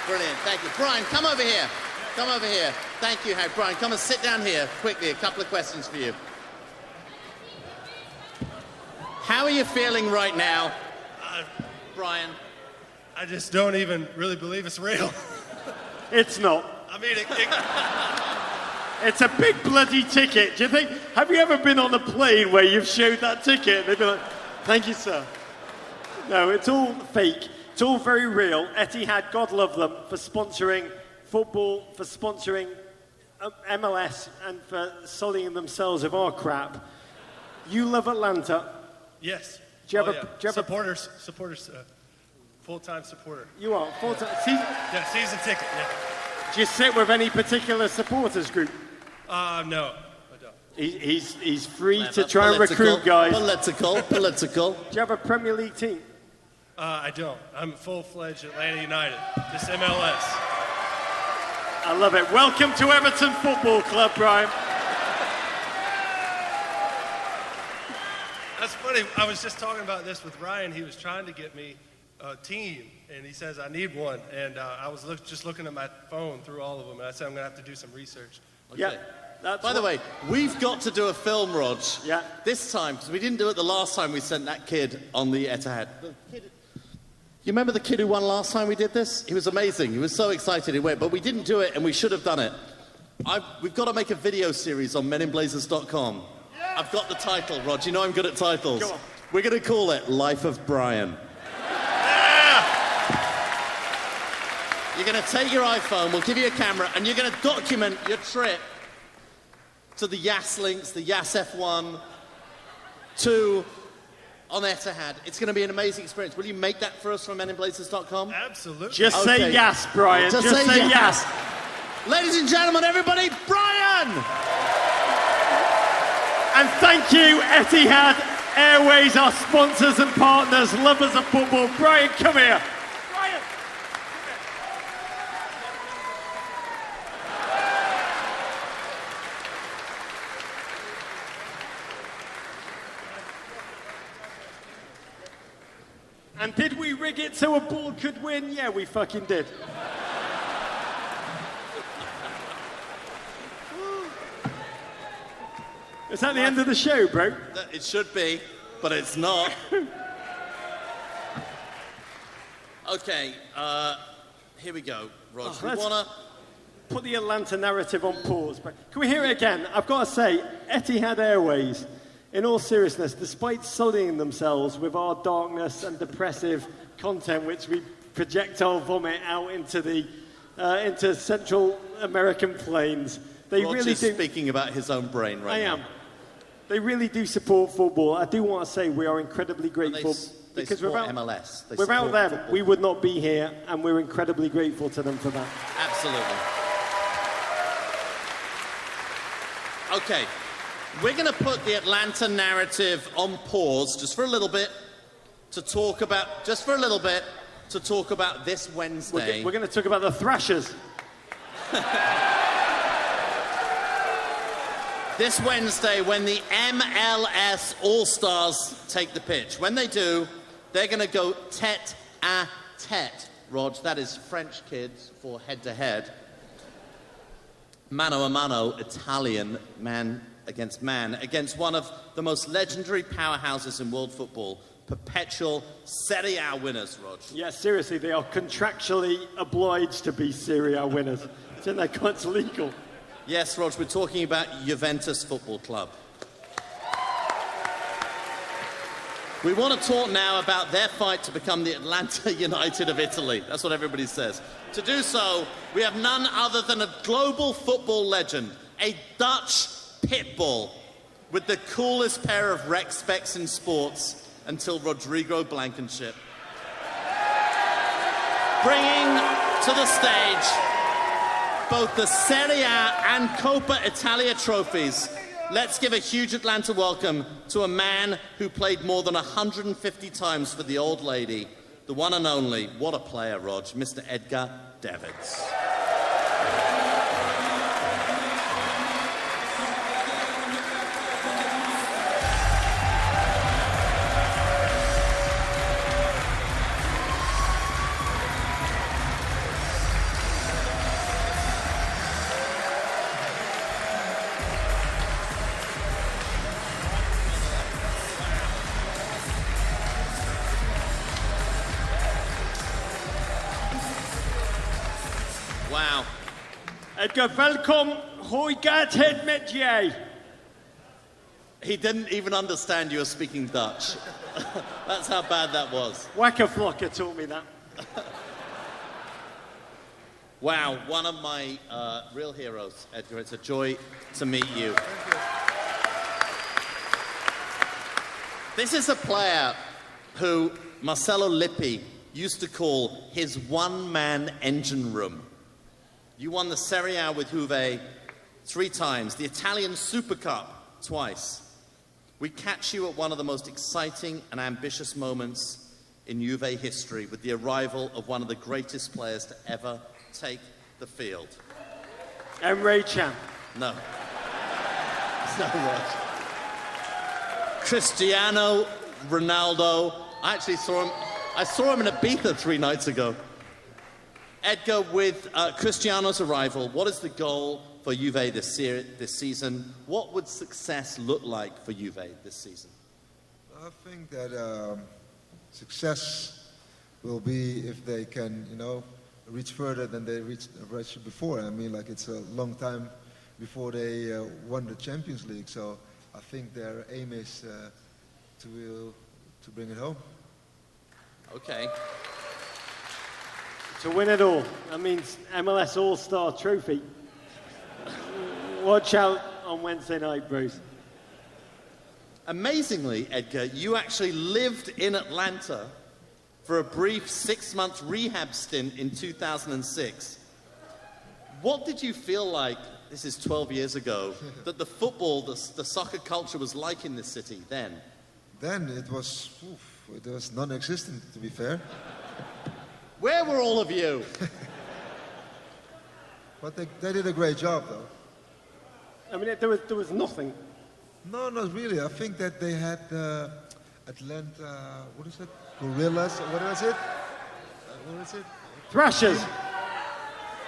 Brilliant. Thank you. Brian, come over here. Come over here. Thank you, Harry. Brian, come and sit down here quickly. A couple of questions for you. How are you feeling right now, Brian? I just don't even really believe it's real. It's not. I mean, It's a big bloody ticket. Do you think? Have you ever been on a plane where you've showed that ticket? They'd be like, "Thank you, sir." No, it's all fake. It's all very real. Etihad, God love them for sponsoring football, for sponsoring MLS, and for sullying themselves with our crap. You love Atlanta. Yes. Do you have Oh, a- yeah. do you have a- supporters, full-time supporter. You are. Yeah, season ticket, yeah. Do you sit with any particular supporters group? No, I don't. He's free to Clever. try and recruit guys. Political. Do you have a Premier League team? I don't. I'm full-fledged Atlanta United, just MLS. I love it. Welcome to Everton Football Club, Brian. That's funny. I was just talking about this with Ryan. He was trying to get me a team, and he says, I need one. And I was just looking at my phone through all of them, and I said, I'm going to have to do some research. Yeah. By the way, we've got to do a film, Rog. Yeah. This time, because we didn't do it the last time we sent that kid on the Etihad. You remember the kid who won last time we did this? He was amazing. He was so excited he went, but we didn't do it, and we should have done it. We've got to make a video series on meninblazers.com. I've got the title, Rog. You know I'm good at titles. Go on. We're going to call it Life of Brian. You're going to take your iPhone, we'll give you a camera, and you're going to document your trip to the Yas Links, the Yas F1, on Etihad. It's going to be an amazing experience. Will you make that for us from meninblazers.com? Absolutely. Just say yes, Brian. Just say yes. Ladies and gentlemen, everybody, Brian! And thank you, Etihad Airways, our sponsors and partners, lovers of football. Brian, come here. Brian. And did we rig it so a ball could win? Yeah, we fucking did. Is that the end of the show, bro? It should be, but it's not. Okay, here we go, Rog. We let's- want to... Put the Atlanta narrative on pause. But can we hear it again? I've got to say, Etihad Airways, in all seriousness, despite sullying themselves with our darkness and depressive content, which we projectile vomit out into the into Central American plains, they Rog really is do. speaking about his own brain right I now. am. They really do support football. I do want to say we are incredibly grateful They because support without MLS. They without support them, football. we would not be here, and we're incredibly grateful to them for that. Absolutely. Okay, we're going to put the Atlanta narrative on pause just for a little bit to talk about this Wednesday. We're going to talk about the Thrashers. This Wednesday, when the MLS All-Stars take the pitch. When they do, they're going to go tête-à-tête. Rog, that is French, kids, for head-to-head. Mano a mano, Italian, man against one of the most legendary powerhouses in world football, perpetual Serie A winners, Rog. Yeah, seriously, they are contractually obliged to be Serie A winners. It's in their it's legal. Yes, Rog, we're talking about Juventus Football Club. We want to talk now about their fight to become the Atlanta United of Italy. That's what everybody says. To do so, we have none other than a global football legend, a Dutch pit bull with the coolest pair of rec specs in sports until Rodrigo Blankenship. Bringing to the stage both the Serie A and Coppa Italia trophies. Let's give a huge Atlanta welcome to a man who played more than 150 times for the old lady, the one and only, what a player, Rog, Mr. Edgar Davids. Wow. Edgar, welkom. Hoe gaat het met jij? He didn't even understand you were speaking Dutch. That's how bad that was. Waka Flocka taught me that. Wow, one of my real heroes, Edgar. It's a joy to meet you. This is a player who Marcello Lippi used to call his one-man engine room. You won the Serie A with Juve 3 times, the Italian Super Cup twice. We catch you at one of the most exciting and ambitious moments in Juve history with the arrival of one of the greatest players to ever take the field. Emre Can. No. So much. Cristiano Ronaldo. I actually saw him in Ibiza 3 nights ago. Edgar, with Cristiano's arrival, what is the goal for Juve this season? What would success look like for Juve this season? I think that success will be if they can, reach further than they reached before. I mean, like, it's a long time before they won the Champions League. So I think their aim is to bring it home. Okay. To win it all. That means MLS All-Star Trophy. Watch out on Wednesday night, Bruce. Amazingly, Edgar, you actually lived in Atlanta for a brief 6-month rehab stint in 2006. What did you feel like, this is 12 years ago, that the football, the soccer culture was like in this city then? Then it was non-existent, to be fair. Where were all of you? But they did a great job, though. I mean, there was nothing. No, not really. I think that they had Atlanta, what is it? Gorillas, what was it? What is it? Thrashers.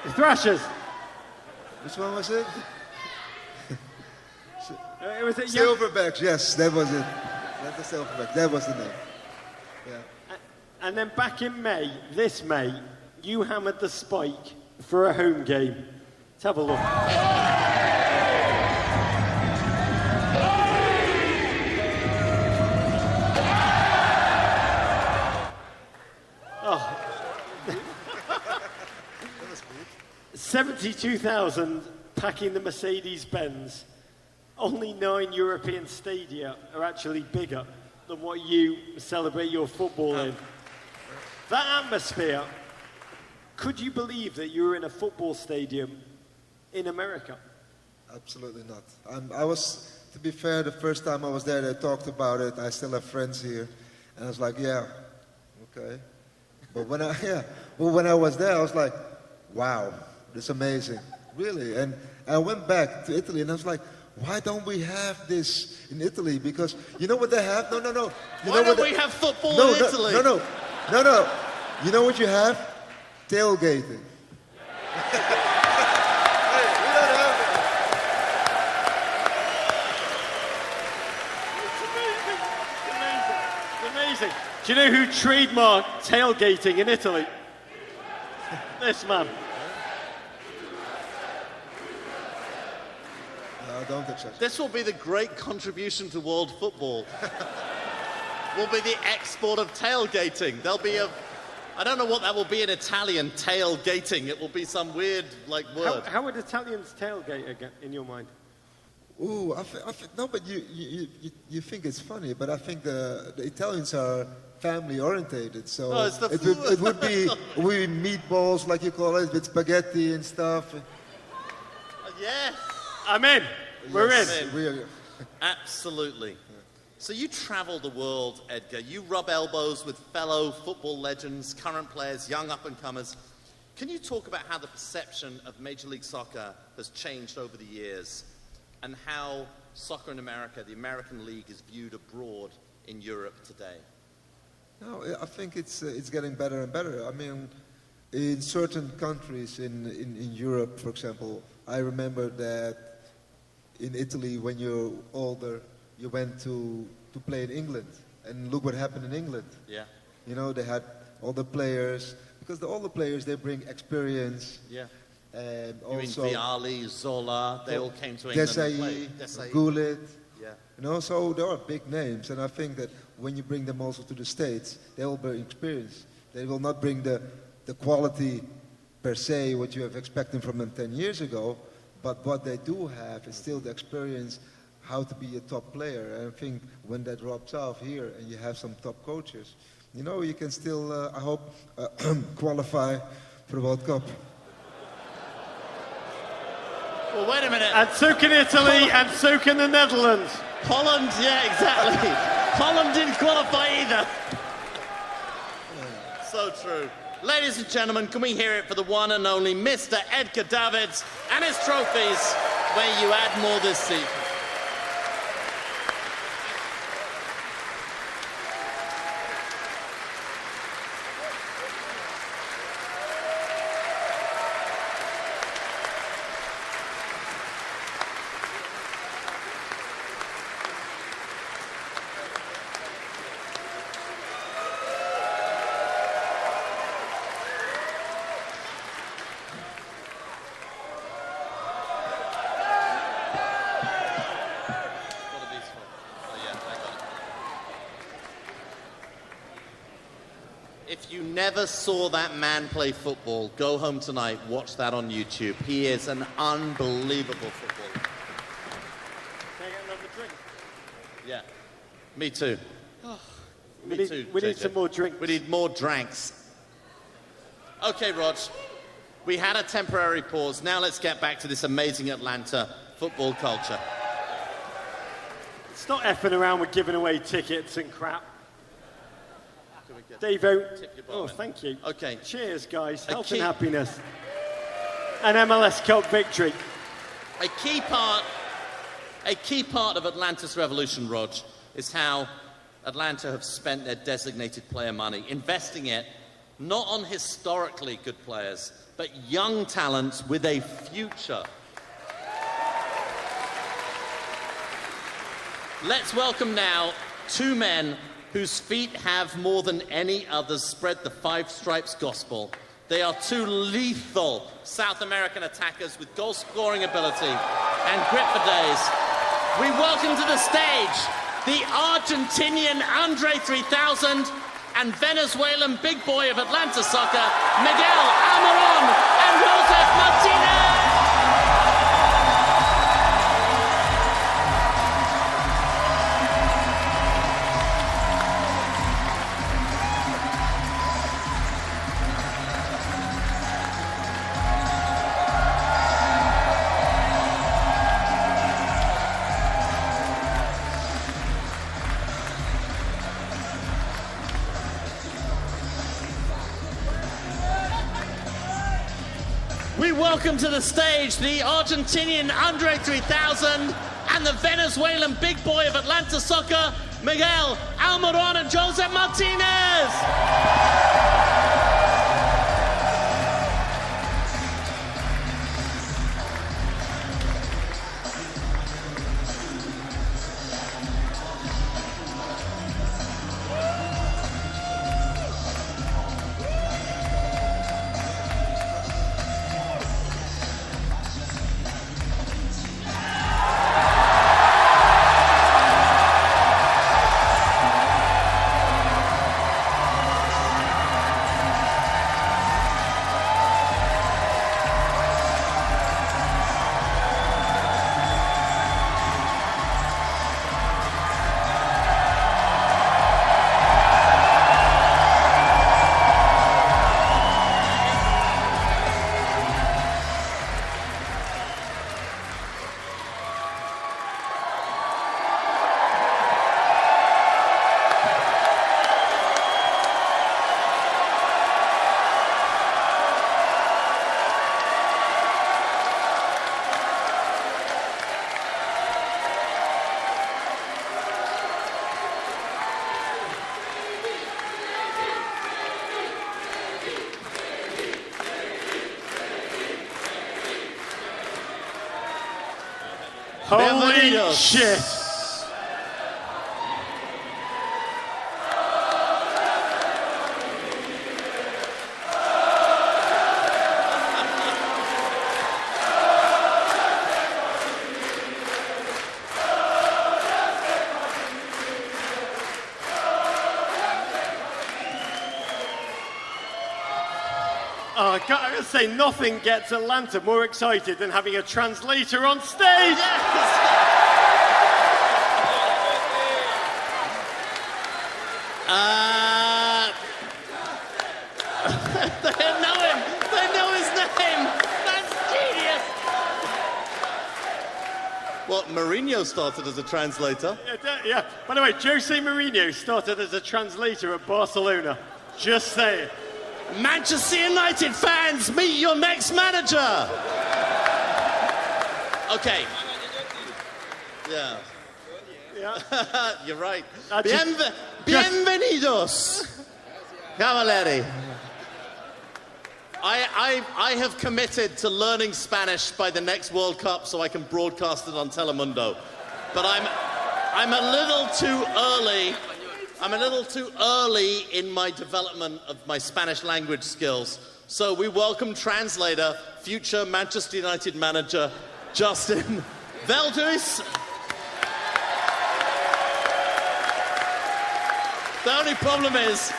The Thrashers. Which one was it? It was Silverbacks, yes, that was it. That's the Silverbacks, that was the name. Yeah. And then back in May, this May, you hammered the spike for a home game. Let's have a look. Oh. 72,000 packing the Mercedes-Benz. Only 9 European stadia are actually bigger than what you celebrate your football in. That atmosphere, could you believe that you were in a football stadium in America? Absolutely not. I was, to be fair, the first time I was there, they talked about it. I still have friends here. And I was like, yeah, okay. But when I was there, I was like, wow, this is amazing. Really. And I went back to Italy and I was like, why don't we have this in Italy? Because you know what they have? No. Why don't we have football in Italy? No. You know what you have? Tailgating. We don't have it. It's amazing. Do you know who trademarked tailgating in Italy? This man. No, don't accept. This will be the great contribution to world football. Will be the export of tailgating. There'll be I don't know what that will be in Italian, tailgating. It will be some weird, word. How would Italians tailgate again, in your mind? Ooh, no, but you think it's funny, but I think the Italians are family orientated, so it would be meatballs, like you call it, with spaghetti and stuff. Yes. I'm in. We're in. Absolutely. So you travel the world, Edgar. You rub elbows with fellow football legends, current players, young up-and-comers. Can you talk about how the perception of Major League Soccer has changed over the years and how soccer in America, the American League, is viewed abroad in Europe today? No, I think it's getting better and better. I mean, in certain countries in Europe, for example, I remember that in Italy, when you're older, you went to play in England, and look what happened in England. Yeah. You know, they had all the players, because all the players, they bring experience. Yeah. And you also mean Vialli, Zola, they all came to England and played. Desai, Gullit. Yeah. You know, so there are big names, and I think that when you bring them also to the States, they will bring experience. They will not bring the quality per se what you have expected from them 10 years ago, but what they do have is still the experience how to be a top player. And I think when that drops off here and you have some top coaches, you know, you can still, I hope, qualify for the World Cup. Well, wait a minute. And so can Italy, and so can the Netherlands. Holland, yeah, exactly. Holland didn't qualify either. So true. Ladies and gentlemen, can we hear it for the one and only Mr. Edgar Davids and his trophies, where you add more this season. If you never saw that man play football, go home tonight, watch that on YouTube. He is an unbelievable footballer. Can I get another drink? Yeah, me too. We need some more drinks. We need more drinks. Okay, Rog, we had a temporary pause. Now let's get back to this amazing Atlanta football culture. Stop effing around with giving away tickets and crap. Davo. Oh, thank you. Okay. Cheers, guys. Health and happiness. An MLS Cup victory. A key part of Atlanta's revolution, Rog, is how Atlanta have spent their designated player money, investing it not on historically good players, but young talents with a future. Let's welcome now two men whose feet have more than any others spread the Five Stripes gospel. They are two lethal South American attackers with goal-scoring ability and grip for days. We welcome to the stage the Argentinian Andre 3000 and Venezuelan big boy of Atlanta soccer, Miguel, Almirón, and Josef Martinez! We welcome to the stage the Argentinian Andre 3000 and the Venezuelan big boy of Atlanta soccer, Miguel, Almirón, and Josef Martinez. Holy shit! say nothing gets Atlanta more excited than having a translator on stage. They know him. They know his name. That's genius. Well, Mourinho started as a translator. Yeah. By the way, Jose Mourinho started as a translator at Barcelona. Just saying. Manchester United fans, meet your next manager. Okay. Yeah. You're right. Bienvenidos, Cavalieri. I have committed to learning Spanish by the next World Cup so I can broadcast it on Telemundo. But I'm a little too early. I'm a little too early in my development of my Spanish language skills. So we welcome translator, future Manchester United manager, Justin Veldhuis. The only problem is,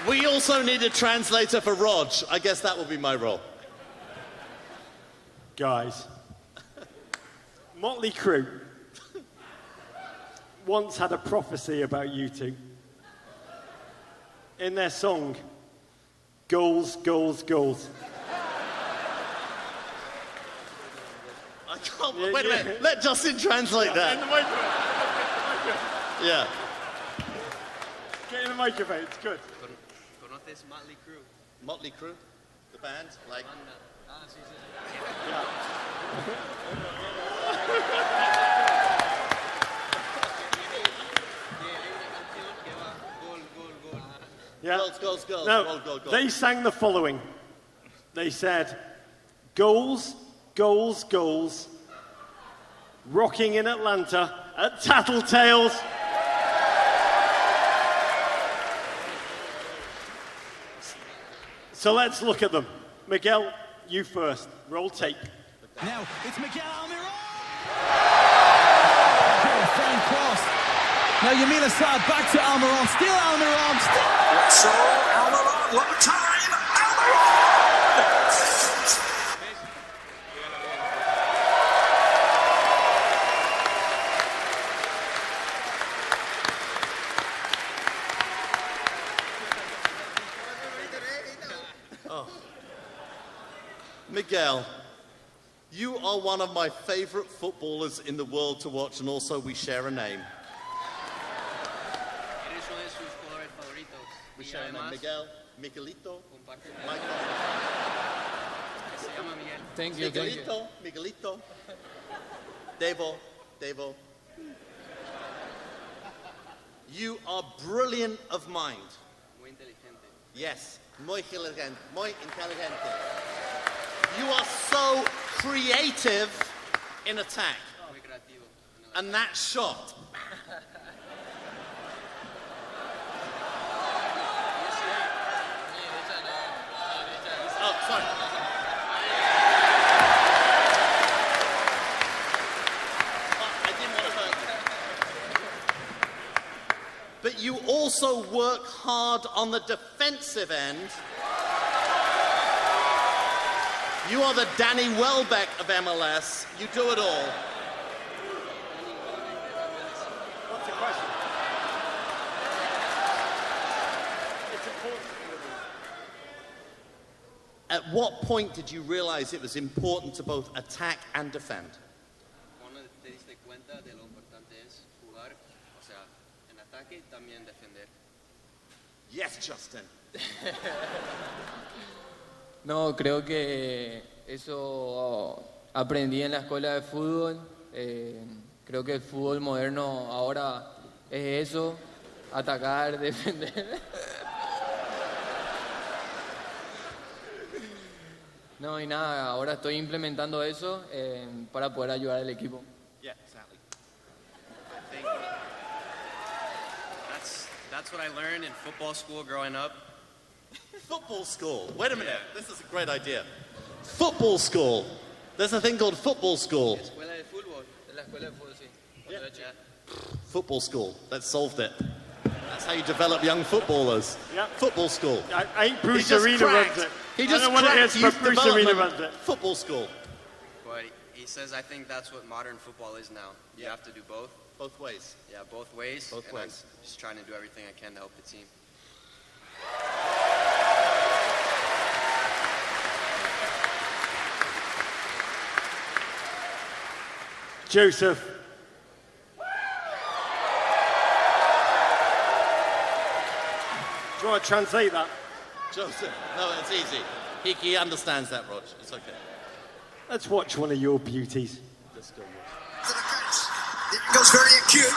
we also need a translator for Rog. I guess that will be my role. Guys, Motley Crue once had a prophecy about you two. In their song, Goals, Goals, Goals. I can't... Wait a minute. Let Justin translate that. In the microphone. Yeah. Get in the microphone, it's good. ¿Conoces Motley Crue? Motley Crue? The band? Like... Yeah. Goals. No, goal. They sang the following. They said, goals, goals, goals, rocking in Atlanta at Tattletales. So let's look at them. Miguel, you first. Roll tape. Now, it's Miguel Almirón! Fine cross. Now Yamil Assad back to Almirón. Still Almirón. So Almirón, long time, Almirón! Miguel, you are one of my favorite footballers in the world to watch, and also we share a name. We share a name. Miguel, Miguelito, Michael. Thank you. Miguelito. Devo. You are brilliant of mind. Muy inteligente. Yes, muy inteligente. You are so creative in attack. Muy creativo. And that shot. Oh, sorry. I didn't want to hurt you. But you also work hard on the defensive end. You are the Danny Welbeck of MLS. You do it all. What's the question? It's important. At what point did you realize it was important to both attack and defend? ¿Cuándo te diste cuenta de lo importante es jugar, o sea, en ataque y también defender? Yes, Justin. No, creo que eso aprendí en la escuela de fútbol. Creo que el fútbol moderno ahora es eso, atacar, defender. No, y nada, ahora estoy implementando eso para poder ayudar al equipo. Yeah, exactly. Thank you. That's what I learned in football school growing up. Football school. Wait a minute. This is a great idea. Football school. There's a thing called football school. Escuela de fútbol. La escuela de fútbol, sí. Football school. Let's solve it. That's how you develop young footballers. Yep. Football school. I think Bruce Arena runs it. He I just don't know what it cracked is, youth but Bruce Arena development. runs it. Football school. But he says, I think that's what modern football is now. You have to do both. Both ways. Yeah, both ways. Both and ways. I'm just trying to do everything I can to help the team. Josef. Do you want to translate that? Josef. No, it's easy. He understands that, Rog. It's okay. Let's watch one of your beauties. Let's go. To the fence. The angle's very acute.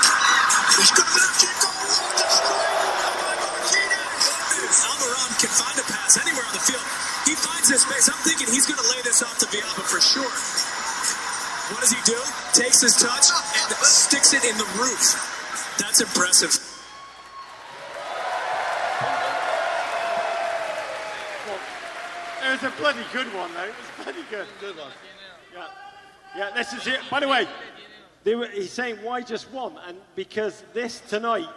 He's got an object on the wall. Destroyed by Martinez. Almirón can find a pass anywhere on the field. He finds his space. I'm thinking he's going to lay this off to Viaba for sure. What does he do? Takes his touch and sticks it in the roof. That's impressive. It was a bloody good one, though. It was bloody good. Good one. Yeah, this is it. By the way, he's saying, why just one? And because this tonight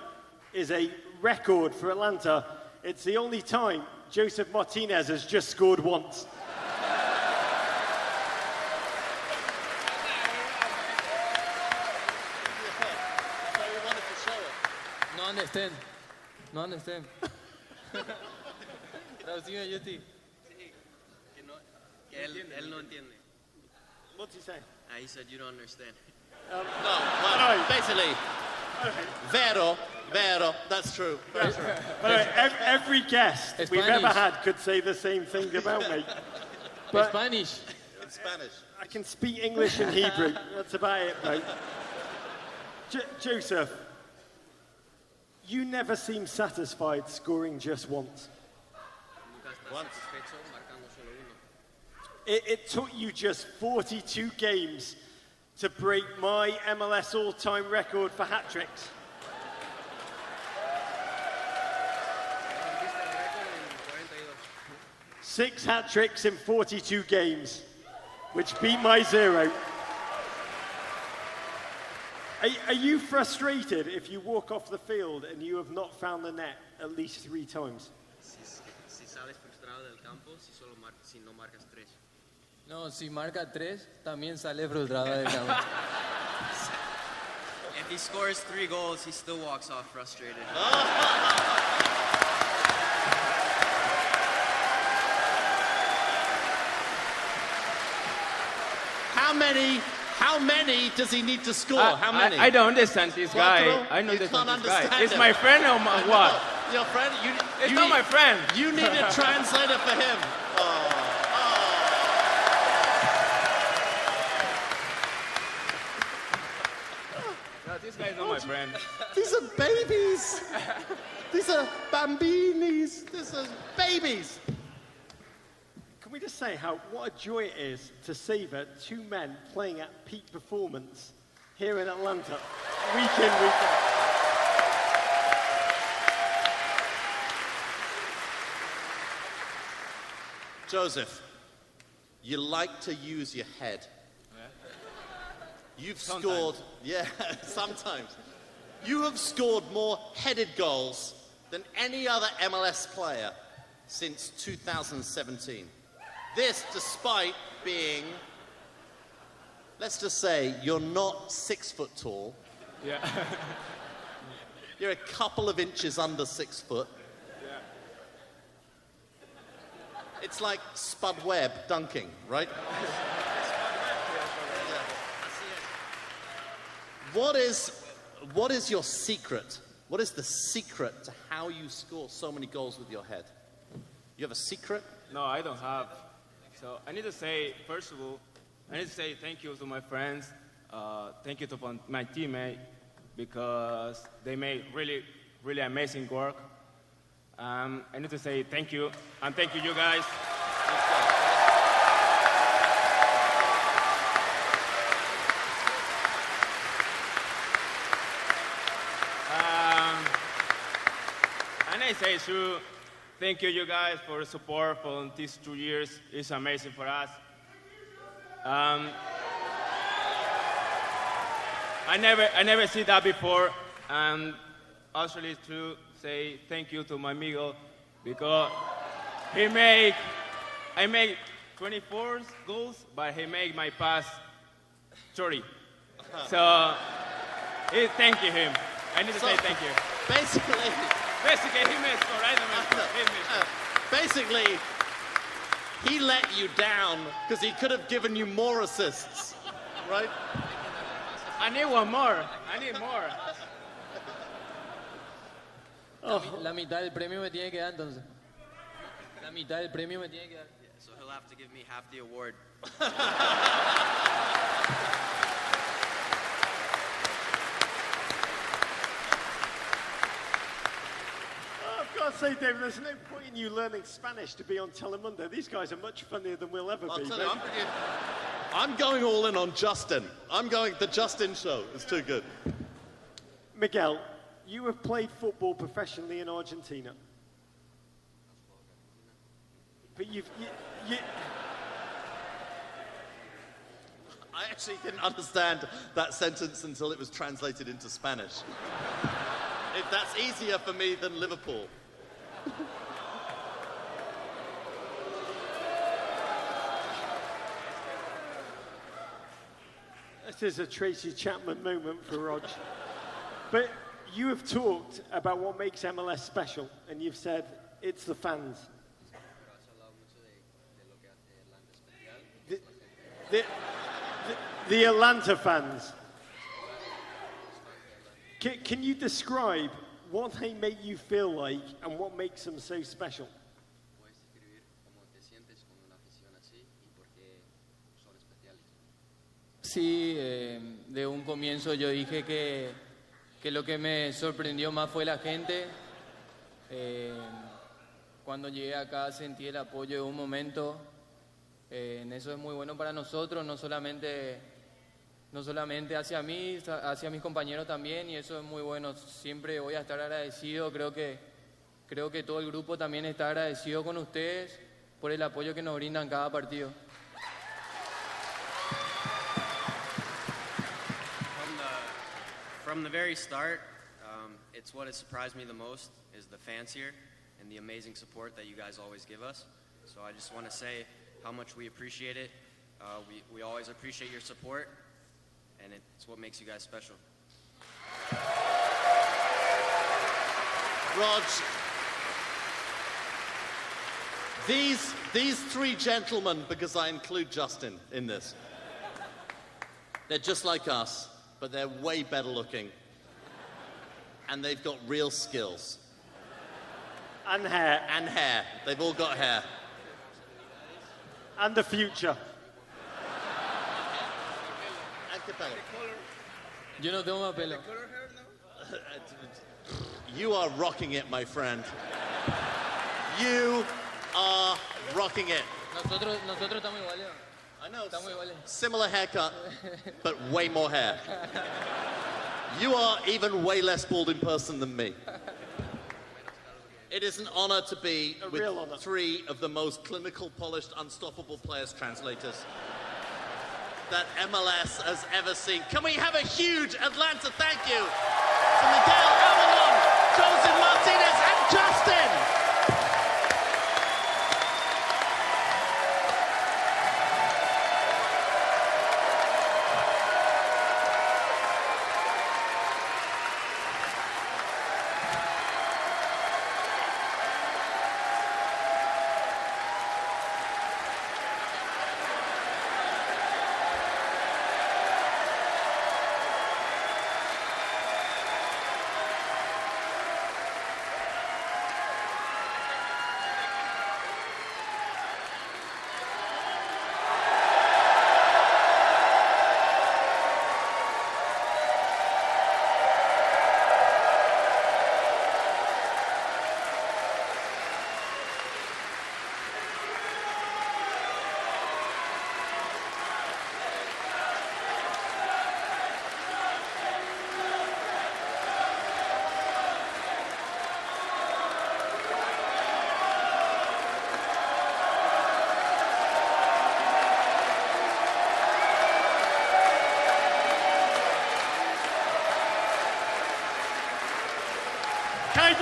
is a record for Atlanta. It's the only time Josef Martinez has just scored once. No understand. No understand. Traducime, Yuti. Él no entiende. What's he saying? He said you don't understand. Well, basically, vero, that's true. Very true. By the way, every guest we've ever had could say the same thing about me. But Spanish. In Spanish. I can speak English and Hebrew. That's about it, mate. Josef, you never seem satisfied scoring just once. Once. It took you just 42 games to break my MLS all-time record for hat-tricks. 6 hat-tricks in 42 games, which beat my 0. Are you frustrated if you walk off the field and you have not found the net at least 3 times? Si sales frustrado del campo, si no marcas 3. No, si marca 3, también sale frustrado del campo. If he scores 3 goals, he still walks off frustrated. How many does he need to score? How many? I don't understand this guy. I don't understand this guy. It's my friend or what? Your friend? It's not my friend. You need a translator for him. No, this guy is not my friend. These are babies. These are bambinis. These are babies. Can we just say what a joy it is to savor 2 men playing at peak performance here in Atlanta, week in, week out. Josef, you like to use your head. You've scored, sometimes. You have scored more headed goals than any other MLS player since 2017. This, despite being, let's just say, you're not 6 foot tall. Yeah. You're a couple of inches under 6 foot. Yeah. It's like Spud Webb dunking, right? What is your secret? What is the secret to how you score so many goals with your head? You have a secret? No, I don't have. So I need to say, first of all, I need to say thank you to my friends. Thank you to my teammate because they made really, really amazing work. I need to say thank you, and thank you guys. And I say too, thank you guys for the support for these 2 years. It's amazing for us. I never see that before, and actually to say thank you to my Miguel because I made 24 goals, but he made my pass 30. So, thank you him. I need to say thank you. Basically, he missed, all right? Basically, he let you down because he could have given you more assists, right? I need one more. I need more. La mitad del premio me tiene que dar entonces. La mitad del premio me tiene que dar. Yeah, so he'll have to give me half the award. I've got to say, David, there's no point in you learning Spanish to be on Telemundo. These guys are much funnier than we'll ever I'll be. tell you, I'm going all in on Justin. I'm going the Justin show. It's too good. Miguel, you have played football professionally in Argentina. But I actually didn't understand that sentence until it was translated into Spanish. That's easier for me than Liverpool. This is a Tracy Chapman moment for Rog. But you have talked about what makes MLS special, and you've said it's the fans. The Atlanta fans. Can you describe what they make you feel like and what makes them so special? Sí, de un comienzo yo dije que lo que me sorprendió más fue la gente. Cuando llegué acá sentí el apoyo de un momento. En eso es muy bueno para nosotros, no solamente hacia mí, hacia mis compañeros también, y eso es muy bueno. Siempre voy a estar agradecido. Creo que todo el grupo también está agradecido con ustedes por el apoyo que nos brindan cada partido. From the very start, it's what has surprised me the most is the fans here and the amazing support that you guys always give us. So I just want to say how much we appreciate it. We always appreciate your support, and it's what makes you guys special. Rog, these three gentlemen, because I include Justin in this, they're just like us, but they're way better looking. And they've got real skills. And hair. And hair. They've all got hair. And the future. And capella. Yo no tengo más pelo. You are rocking it, my friend. You are rocking it. Nosotros estamos iguales. I know. Estamos iguales. Similar haircut, but way more hair. You are even way less bald in person than me. It is an honor to be with three of the most clinical, polished, unstoppable players translators that MLS has ever seen. Can we have a huge Atlanta thank you to Miguel, Almirón, Josef, Martinez, and Justin?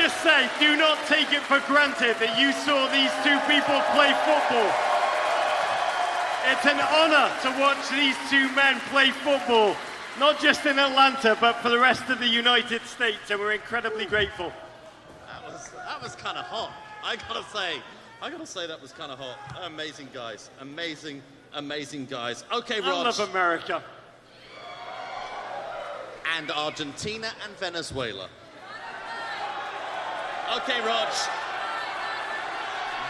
just say, do not take it for granted that you saw these two people play football. It's an honor to watch these two men play football, not just in Atlanta, but for the rest of the United States, and we're incredibly grateful. That was kind of hot. I gotta say that was kind of hot. Amazing guys. Amazing guys. Okay, Rog. I love America. And Argentina and Venezuela. Okay, Rog.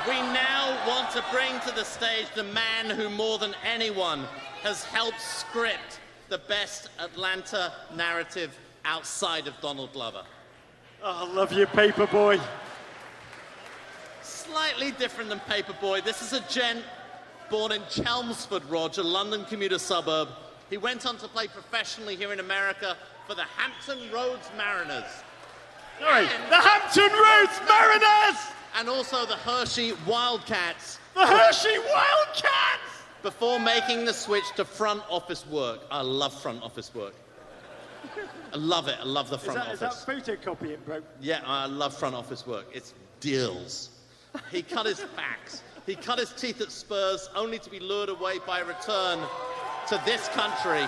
We now want to bring to the stage the man who more than anyone has helped script the best Atlanta narrative outside of Donald Glover. Oh, I love you, Paperboy. Slightly different than Paperboy. This is a gent born in Chelmsford, Rog, a London commuter suburb. He went on to play professionally here in America for the Hampton Roads Mariners. Sorry, the Hampton Roads Mariners! And also the Hershey Wildcats. The Hershey Wildcats! Before making the switch to front office work. I love front office work. I love it. I love the front office. Is that photocopying, bro? Yeah, I love front office work. It's deals. He cut his backs. He cut his teeth at Spurs, only to be lured away by a return to this country.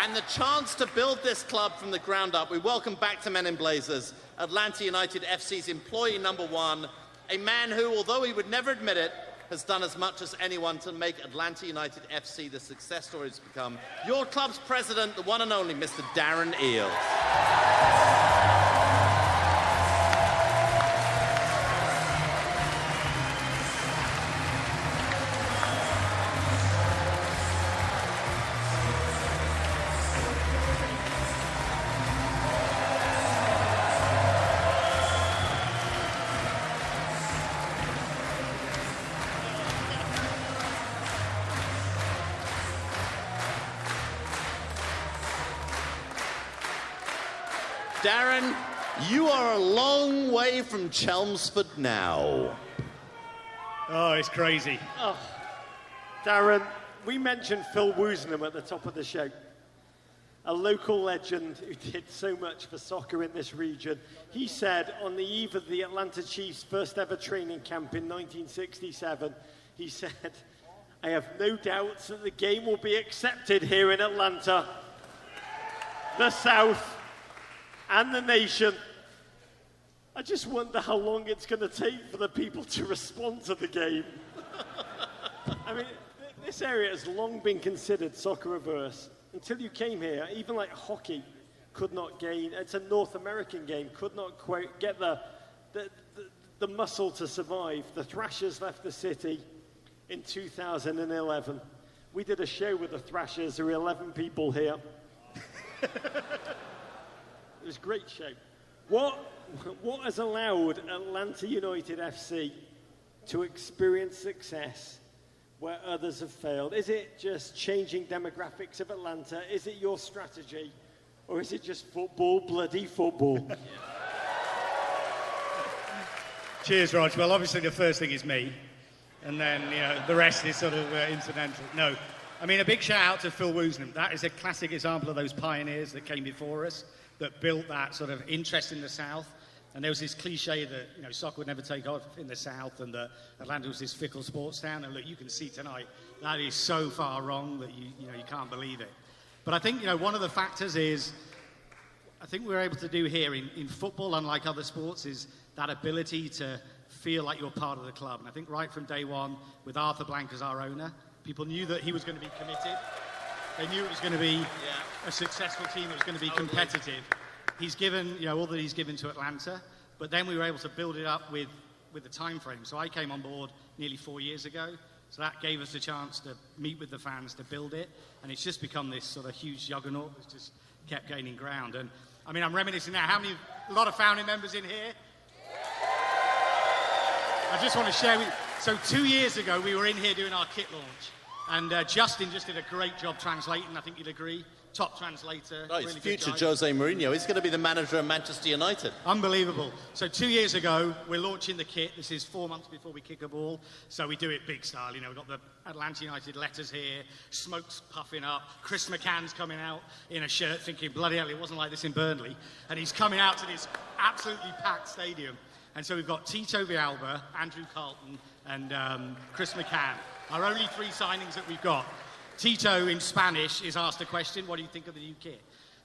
And the chance to build this club from the ground up. We welcome back to Men in Blazers, Atlanta United FC's employee number one, a man who, although he would never admit it, has done as much as anyone to make Atlanta United FC the success story it's become. Your club's president, the one and only Mr. Darren Eales. Darren, you are a long way from Chelmsford now. Oh, it's crazy. Oh, Darren, we mentioned Phil Woosnam at the top of the show. A local legend who did so much for soccer in this region. He said on the eve of the Atlanta Chiefs' first ever training camp in 1967, he said, "I have no doubts that the game will be accepted here in Atlanta. The South and the nation. I just wonder how long it's going to take for the people to respond to the game." I mean, this area has long been considered soccer averse. Until you came here, even like hockey could not gain, it's a North American game, could not quite get the muscle to survive. The Thrashers left the city in 2011. We did a show with the Thrashers. There were 11 people here. It was a great show. What has allowed Atlanta United FC to experience success where others have failed? Is it just changing demographics of Atlanta? Is it your strategy? Or is it just football, bloody football? Cheers, Rog. Well, obviously the first thing is me. And then, the rest is sort of incidental. No. I mean, a big shout out to Phil Woosnam. That is a classic example of those pioneers that came before us, that built that sort of interest in the South. And there was this cliche that, soccer would never take off in the South and that Atlanta was this fickle sports town. And look, you can see tonight, that is so far wrong that you can't believe it. But I think, one of the factors is, I think we're able to do here in football, unlike other sports, is that ability to feel like you're part of the club. And I think right from day one, with Arthur Blank as our owner, people knew that he was going to be committed. They knew it was going to be a successful team. It was going to be competitive. He's given, all that he's given to Atlanta, but then we were able to build it up with the time frame. So I came on board nearly 4 years ago. So that gave us a chance to meet with the fans, to build it. And it's just become this sort of huge juggernaut that's just kept gaining ground. And I mean, I'm reminiscing now. A lot of founding members in here? I just want to share with you. So 2 years ago, we were in here doing our kit launch. And Justin just did a great job translating, I think you'd agree. Top translator. Oh, he's really good future guy. Jose Mourinho. He's going to be the manager of Manchester United. Unbelievable. So 2 years ago, we're launching the kit. This is 4 months before we kick a ball. So we do it big style. You know, we've got the Atlanta United letters here, smoke's puffing up, Chris McCann's coming out in a shirt thinking, bloody hell, it wasn't like this in Burnley. And he's coming out to this absolutely packed stadium. And so we've got Tito Villalba, Andrew Carlton, and Chris McCann. Our only 3 signings that we've got. Tito, in Spanish, is asked a question, what do you think of the new kit?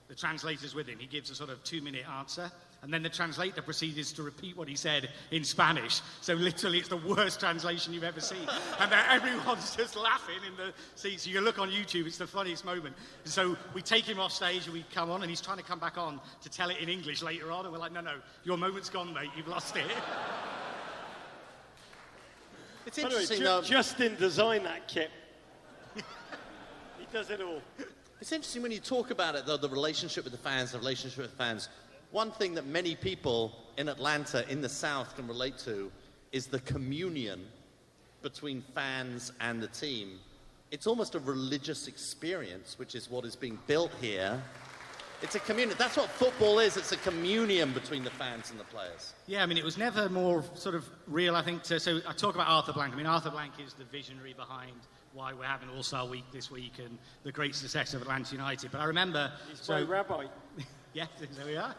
The translator's with him. He gives a sort of 2-minute answer, and then the translator proceeds to repeat what he said in Spanish. So literally, it's the worst translation you've ever seen. And everyone's just laughing in the seats. You can look on YouTube, it's the funniest moment. And so we take him off stage, and we come on, and he's trying to come back on to tell it in English later on, and we're like, no, your moment's gone, mate, you've lost it. It's interesting, though. Justin designed that kit. He does it all. It's interesting when you talk about it, though, the relationship with the fans, One thing that many people in Atlanta, in the South, can relate to is the communion between fans and the team. It's almost a religious experience, which is what is being built here. It's a communion. That's what football is. It's a communion between the fans and the players. Yeah, I mean, it was never more sort of real, I think. So I talk about Arthur Blank. I mean, Arthur Blank is the visionary behind why we're having All-Star Week this week and the great success of Atlanta United. But I remember... He's my rabbi. Yeah, there we are.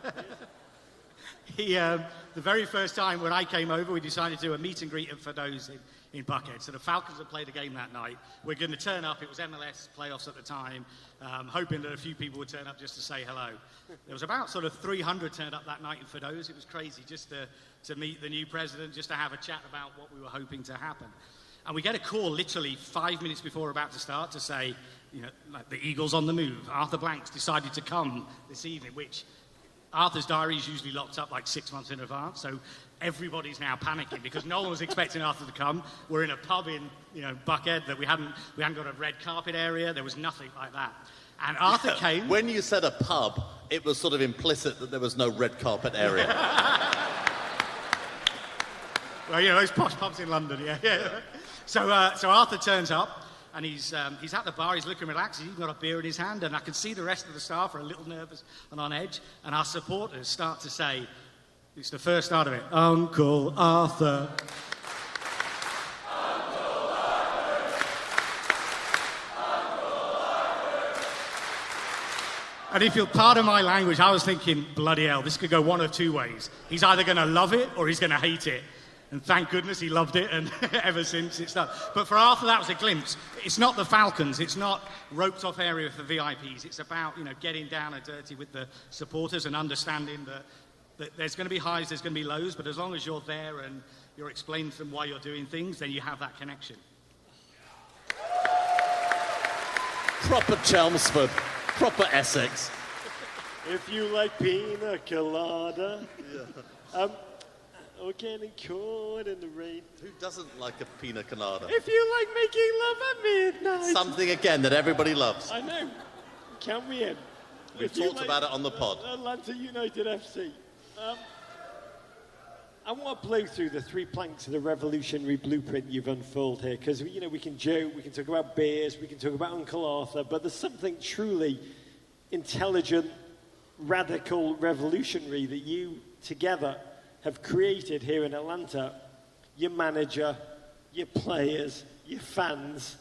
The very first time when I came over, we decided to do a meet and greet for those in Buckhead. So the Falcons had played a game that night. We're going to turn up. It was MLS playoffs at the time, hoping that a few people would turn up just to say hello. There was about sort of 300 turned up that night in Fido's. It was crazy just to meet the new president, just to have a chat about what we were hoping to happen. And we get a call literally 5 minutes before we're about to start to say, you know, like the Eagles on the move. Arthur Blank's decided to come this evening, which Arthur's diary is usually locked up like 6 months in advance. So everybody's now panicking because no one was expecting Arthur to come. We're in a pub in, Buckhead that we hadn't got a red carpet area. There was nothing like that. And Arthur came. When you said a pub, it was sort of implicit that there was no red carpet area. Well, those posh pubs in London, yeah. So Arthur turns up, and he's at the bar, he's looking relaxed, he's even got a beer in his hand, and I can see the rest of the staff are a little nervous and on edge, and our supporters start to say, it's the first start of it, Uncle Arthur. Uncle Arthur. Uncle Arthur. And if you'll pardon my language, I was thinking, bloody hell, this could go one of 2 ways. He's either going to love it or he's going to hate it. And thank goodness he loved it, and ever since it's done. But for Arthur, that was a glimpse. It's not the Falcons. It's not roped-off area for VIPs. It's about, getting down and dirty with the supporters and understanding that there's going to be highs, there's going to be lows, but as long as you're there and you're explaining to them why you're doing things, then you have that connection. Proper Chelmsford. Proper Essex. If you like pina colada. Yeah. Or getting caught in the rain. Who doesn't like a pina colada? If you like making love at midnight. Something, again, that everybody loves. I know. Count me in. We've talked about it on the pod. Atlanta United FC. I want to blow through the 3 planks of the revolutionary blueprint you've unfurled here, because, we can joke, we can talk about beers, we can talk about Uncle Arthur, but there's something truly intelligent, radical, revolutionary that you together have created here in Atlanta. Your manager, your players, your fans.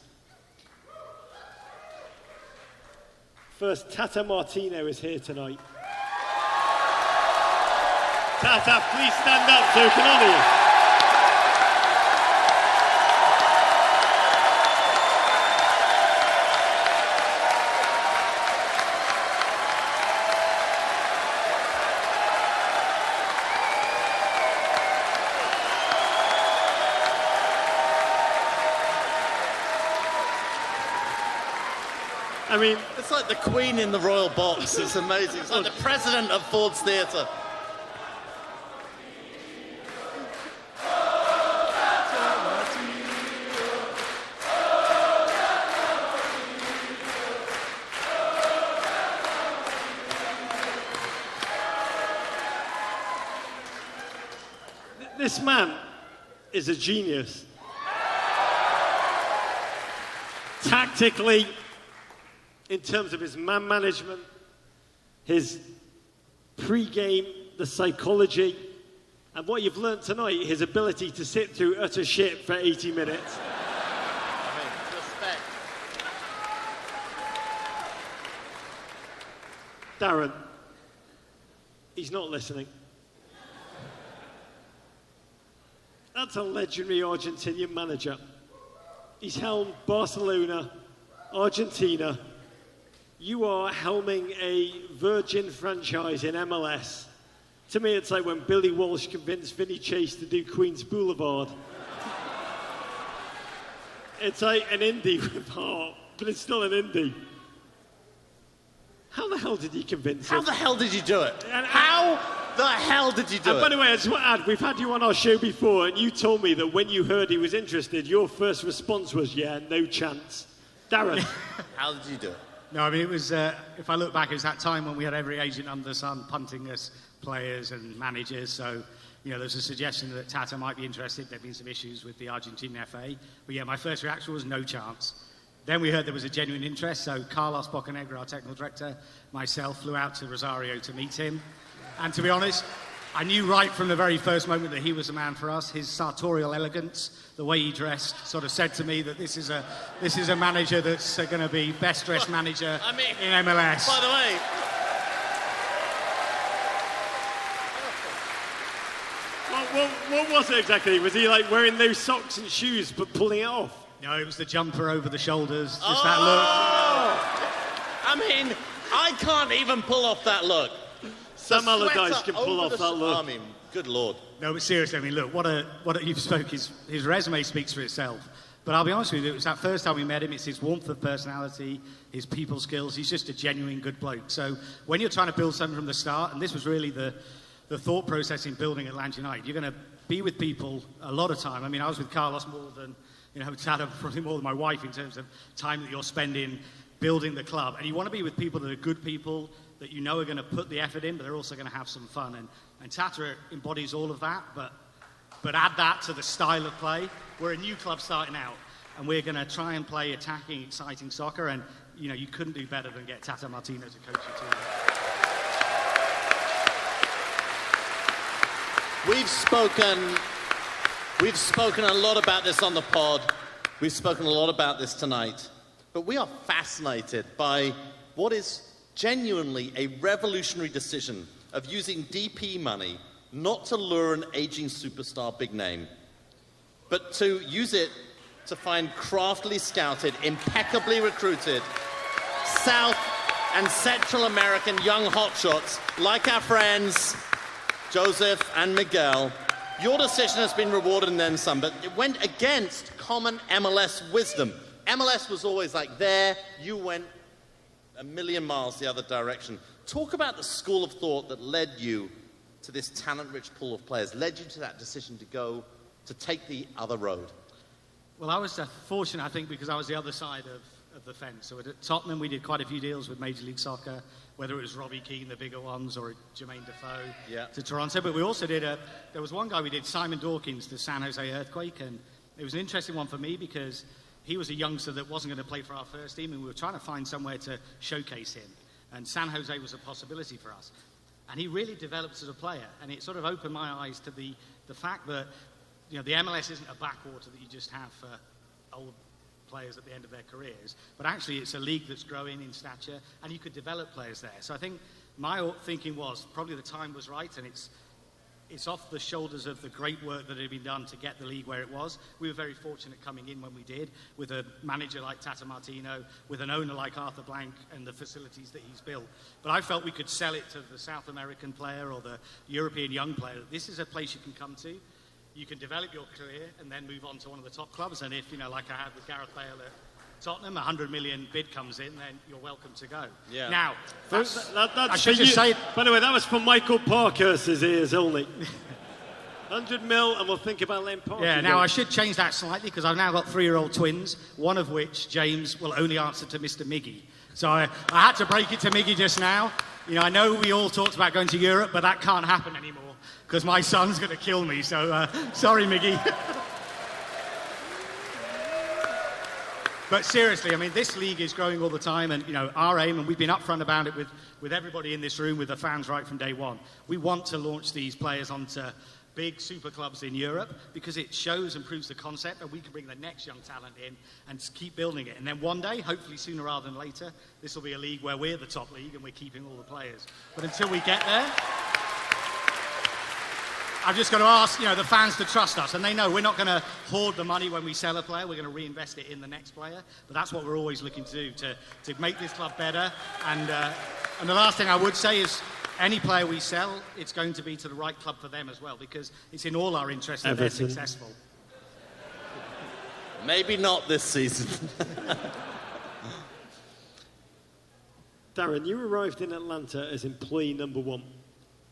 First, Tata Martino is here tonight. Tata, please stand up so we can honour you. I mean, it's like the Queen in the royal box. It's amazing. It's like the president of Ford's Theatre. This man is a genius. tactically, in terms of his man management, his pre-game, the psychology, and what you've learnt tonight, his ability to sit through utter shit for 80 minutes. Respect. Darren, he's not listening. That's a legendary Argentinian manager. He's helmed Barcelona, Argentina. You are helming a Virgin franchise in MLS. To me, it's like when Billy Walsh convinced Vinny Chase to do Queens Boulevard. It's like an indie with heart, but it's still an indie. How the hell did you convince him? How the hell did you do it? How the hell did you do it? By the way, I just want to add, we've had you on our show before, and you told me that when you heard he was interested, your first response was, yeah, no chance. Darren. How did you do it? No, I mean, it was, if I look back, it was that time when we had every agent under the sun punting us players and managers. So, you know, there's a suggestion that Tata might be interested. There'd been some issues with the Argentine FA. But yeah, my first reaction was no chance. Then we heard there was a genuine interest. So Carlos Bocanegra, our technical director, myself flew out to Rosario to meet him. And to be honest, I knew right from the very first moment that he was the man for us. His sartorial elegance, the way he dressed, sort of said to me that this is a manager that's going to be best dressed manager in MLS. By the way, what was it exactly? Was he like wearing those socks and shoes but pulling it off? No, it was the jumper over the shoulders, just that look. I mean, I can't even pull off that look. Some other guys can pull off that look. I mean, good Lord. No, but seriously, I mean, look, what you've spoke, his resume speaks for itself. But I'll be honest with you, it was that first time we met him, it's his warmth of personality, his people skills, he's just a genuine good bloke. So when you're trying to build something from the start, and this was really the thought process in building Atlanta United, you're going to be with people a lot of time. I mean, I was with Carlos more than, Tata, probably more than my wife in terms of time that you're spending building the club. And you want to be with people that are good people, that you know are going to put the effort in, but they're also going to have some fun. And Tata embodies all of that, but add that to the style of play. We're a new club starting out, and we're going to try and play attacking, exciting soccer, and, you couldn't do better than get Tata Martinez to coach your team. We've spoken a lot about this on the pod. We've spoken a lot about this tonight. But we are fascinated by what is genuinely a revolutionary decision of using DP money not to lure an aging superstar big name, but to use it to find craftily scouted, impeccably recruited South and Central American young hotshots like our friends Josef and Miguel. Your decision has been rewarded and then some, but it went against common MLS wisdom. MLS was always like there, you went a million miles the other direction. Talk about the school of thought that led you to this talent-rich pool of players, led you to that decision to take the other road. Well, I was fortunate, I think, because I was the other side of the fence. So at Tottenham, we did quite a few deals with Major League Soccer, whether it was Robbie Keane, the bigger ones, or Jermaine Defoe to Toronto. But we also did there was one guy we did, Simon Dawkins, to San Jose Earthquake, and it was an interesting one for me because he was a youngster that wasn't going to play for our first team, and we were trying to find somewhere to showcase him. And San Jose was a possibility for us. And he really developed as a player, and it sort of opened my eyes to the fact that, the MLS isn't a backwater that you just have for old players at the end of their careers, but actually it's a league that's growing in stature, and you could develop players there. So I think my thinking was probably the time was right, and it's off the shoulders of the great work that had been done to get the league where it was. We were very fortunate coming in when we did, with a manager like Tata Martino, with an owner like Arthur Blank, and the facilities that he's built. But I felt we could sell it to the South American player or the European young player. This is a place you can come to. You can develop your career and then move on to one of the top clubs. And if, like I had with Gareth Bale at Tottenham, 100 million bid comes in, then you're welcome to go. Yeah. Now, that's I should just say... By the way, that was for Michael Parkhurst's ears only. 100 mil, and we'll think about Len Park. Yeah, now I should change that slightly, because I've now got 3-year-old twins, one of which, James, will only answer to Mr. Miggy. So I had to break it to Miggy just now. I know we all talked about going to Europe, but that can't happen anymore, because my son's going to kill me, so sorry, Miggy. But seriously, I mean, this league is growing all the time, and, you know, our aim, and we've been upfront about it with everybody in this room, with the fans right from day one, we want to launch these players onto big super clubs in Europe because it shows and proves the concept, and we can bring the next young talent in and keep building it. And then one day, hopefully sooner rather than later, this will be a league where we're the top league and we're keeping all the players. But until we get there, I've just got to ask, you know, the fans to trust us, and they know we're not going to hoard the money when we sell a player. We're going to reinvest it in the next player. But that's what we're always looking to do, to make this club better. And the last thing I would say is, any player we sell, it's going to be to the right club for them as well, because it's in all our interests that they're successful. Maybe not this season. Darren, you arrived in Atlanta as employee number 1.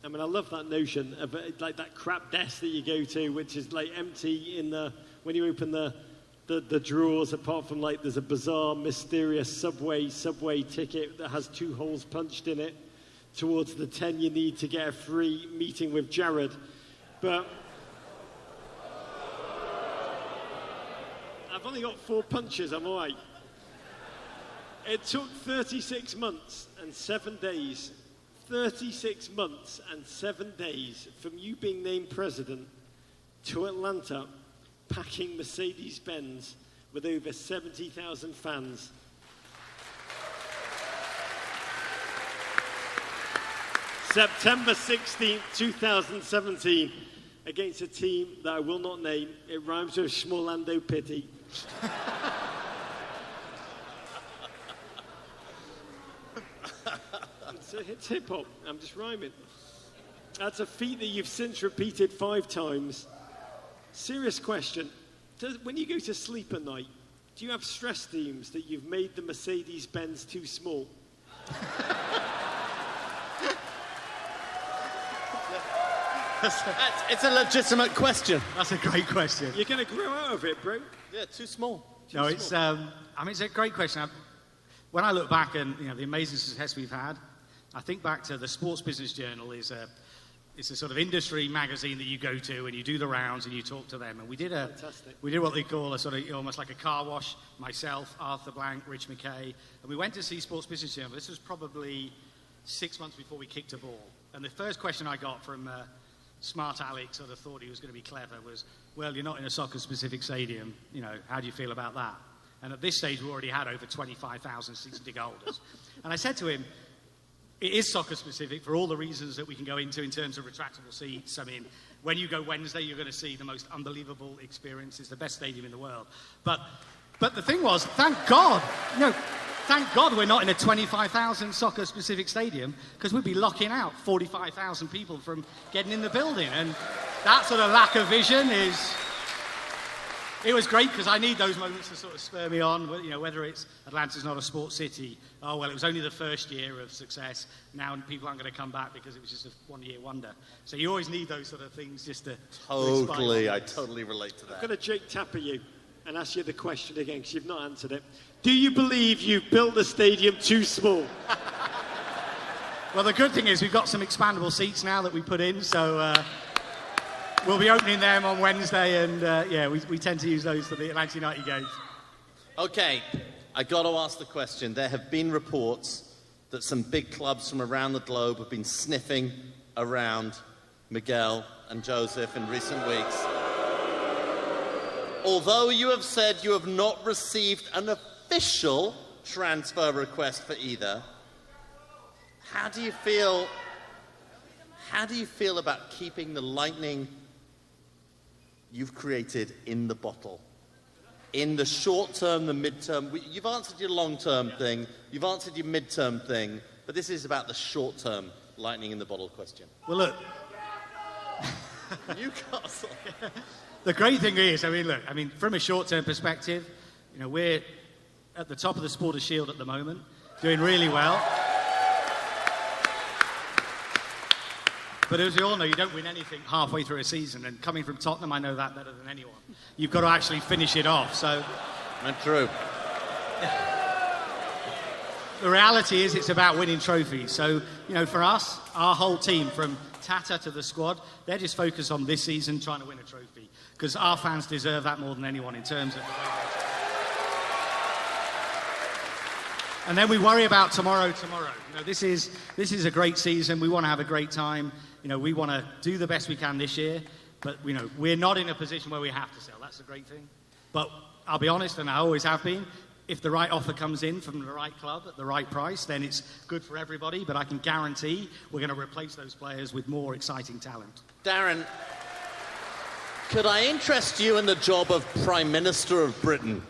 I mean, I love that notion of like that crap desk that you go to, which is like empty when you open the drawers, apart from like there's a bizarre, mysterious subway ticket that has 2 holes punched in it towards the 10 you need to get a free meeting with Jared. But I've only got 4 punches, I'm all right. It took 36 months and 7 days. 36 months and 7 days from you being named president to Atlanta, packing Mercedes-Benz with over 70,000 fans. September 16th, 2017, against a team that I will not name. It rhymes with Schmorlando Pity. It's hip-hop. I'm just rhyming. That's a feat that you've since repeated 5 times. Serious question. When you go to sleep at night, do you have stress themes that you've made the Mercedes-Benz too small? It's a legitimate question. That's a great question. You're going to grow out of it, bro. Yeah, too small. No, it's. I mean, it's a great question. When I look back and, you know, the amazing success we've had, I think back to the Sports Business Journal is a sort of industry magazine that you go to and you do the rounds and you talk to them. And we did what they call a sort of almost like a car wash. Myself, Arthur Blank, Rich McKay, and we went to see Sports Business Journal. This was probably 6 months before we kicked a ball. And the first question I got from smart Alex, sort of thought he was going to be clever, was, "Well, you're not in a soccer-specific stadium. You know, how do you feel about that?" And at this stage, we already had over 25,000 season ticket holders. And I said to him, it is soccer-specific for all the reasons that we can go into in terms of retractable seats. I mean, when you go Wednesday, you're going to see the most unbelievable experience. It's the best stadium in the world. But the thing was, thank God we're not in a 25,000 soccer-specific stadium, because we'd be locking out 45,000 people from getting in the building. And that sort of lack of vision it was great, because I need those moments to sort of spur me on. You know, whether it's Atlanta's not a sports city, oh, well, it was only the first year of success. Now people aren't going to come back because it was just a one-year wonder. So you always need those sort of things just to... Totally, I totally relate to that. I'm going to Jake Tapper you and ask you the question again, because you've not answered it. Do you believe you've built the stadium too small? Well, the good thing is we've got some expandable seats now that we put in, so... we'll be opening them on Wednesday, and we tend to use those for the Atlanta United games. Okay, I got to ask the question. There have been reports that some big clubs from around the globe have been sniffing around Miguel and Josef in recent weeks. Although you have said you have not received an official transfer request for either, how do you feel about keeping the Lightning you've created in the bottle? In the short term, the mid-term, you've answered your long-term thing, you've answered your mid-term thing, but this is about the short-term Lightning in the bottle question. Well, look. Newcastle. The great thing is, from a short-term perspective, you know, we're at the top of the Supporters' Shield at the moment, doing really well. But as you all know, you don't win anything halfway through a season. And coming from Tottenham, I know that better than anyone. You've got to actually finish it off. So, that's true. The reality is it's about winning trophies. So, you know, for us, our whole team, from Tata to the squad, they're just focused on this season trying to win a trophy. Because our fans deserve that more than anyone in terms of the way they And then we worry about tomorrow. You know, this is a great season. We want to have a great time. You know, we want to do the best we can this year. But, you know, we're not in a position where we have to sell. That's the great thing. But I'll be honest, and I always have been, if the right offer comes in from the right club at the right price, then it's good for everybody. But I can guarantee we're going to replace those players with more exciting talent. Darren, could I interest you in the job of Prime Minister of Britain?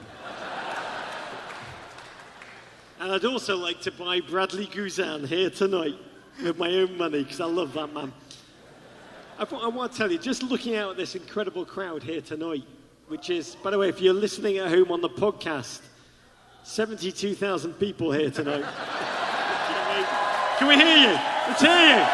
And I'd also like to buy Bradley Guzan here tonight with my own money, because I love that man. I want to tell you, just looking out at this incredible crowd here tonight, which is, by the way, if you're listening at home on the podcast, 72,000 people here tonight. Can we hear you? Let's hear you.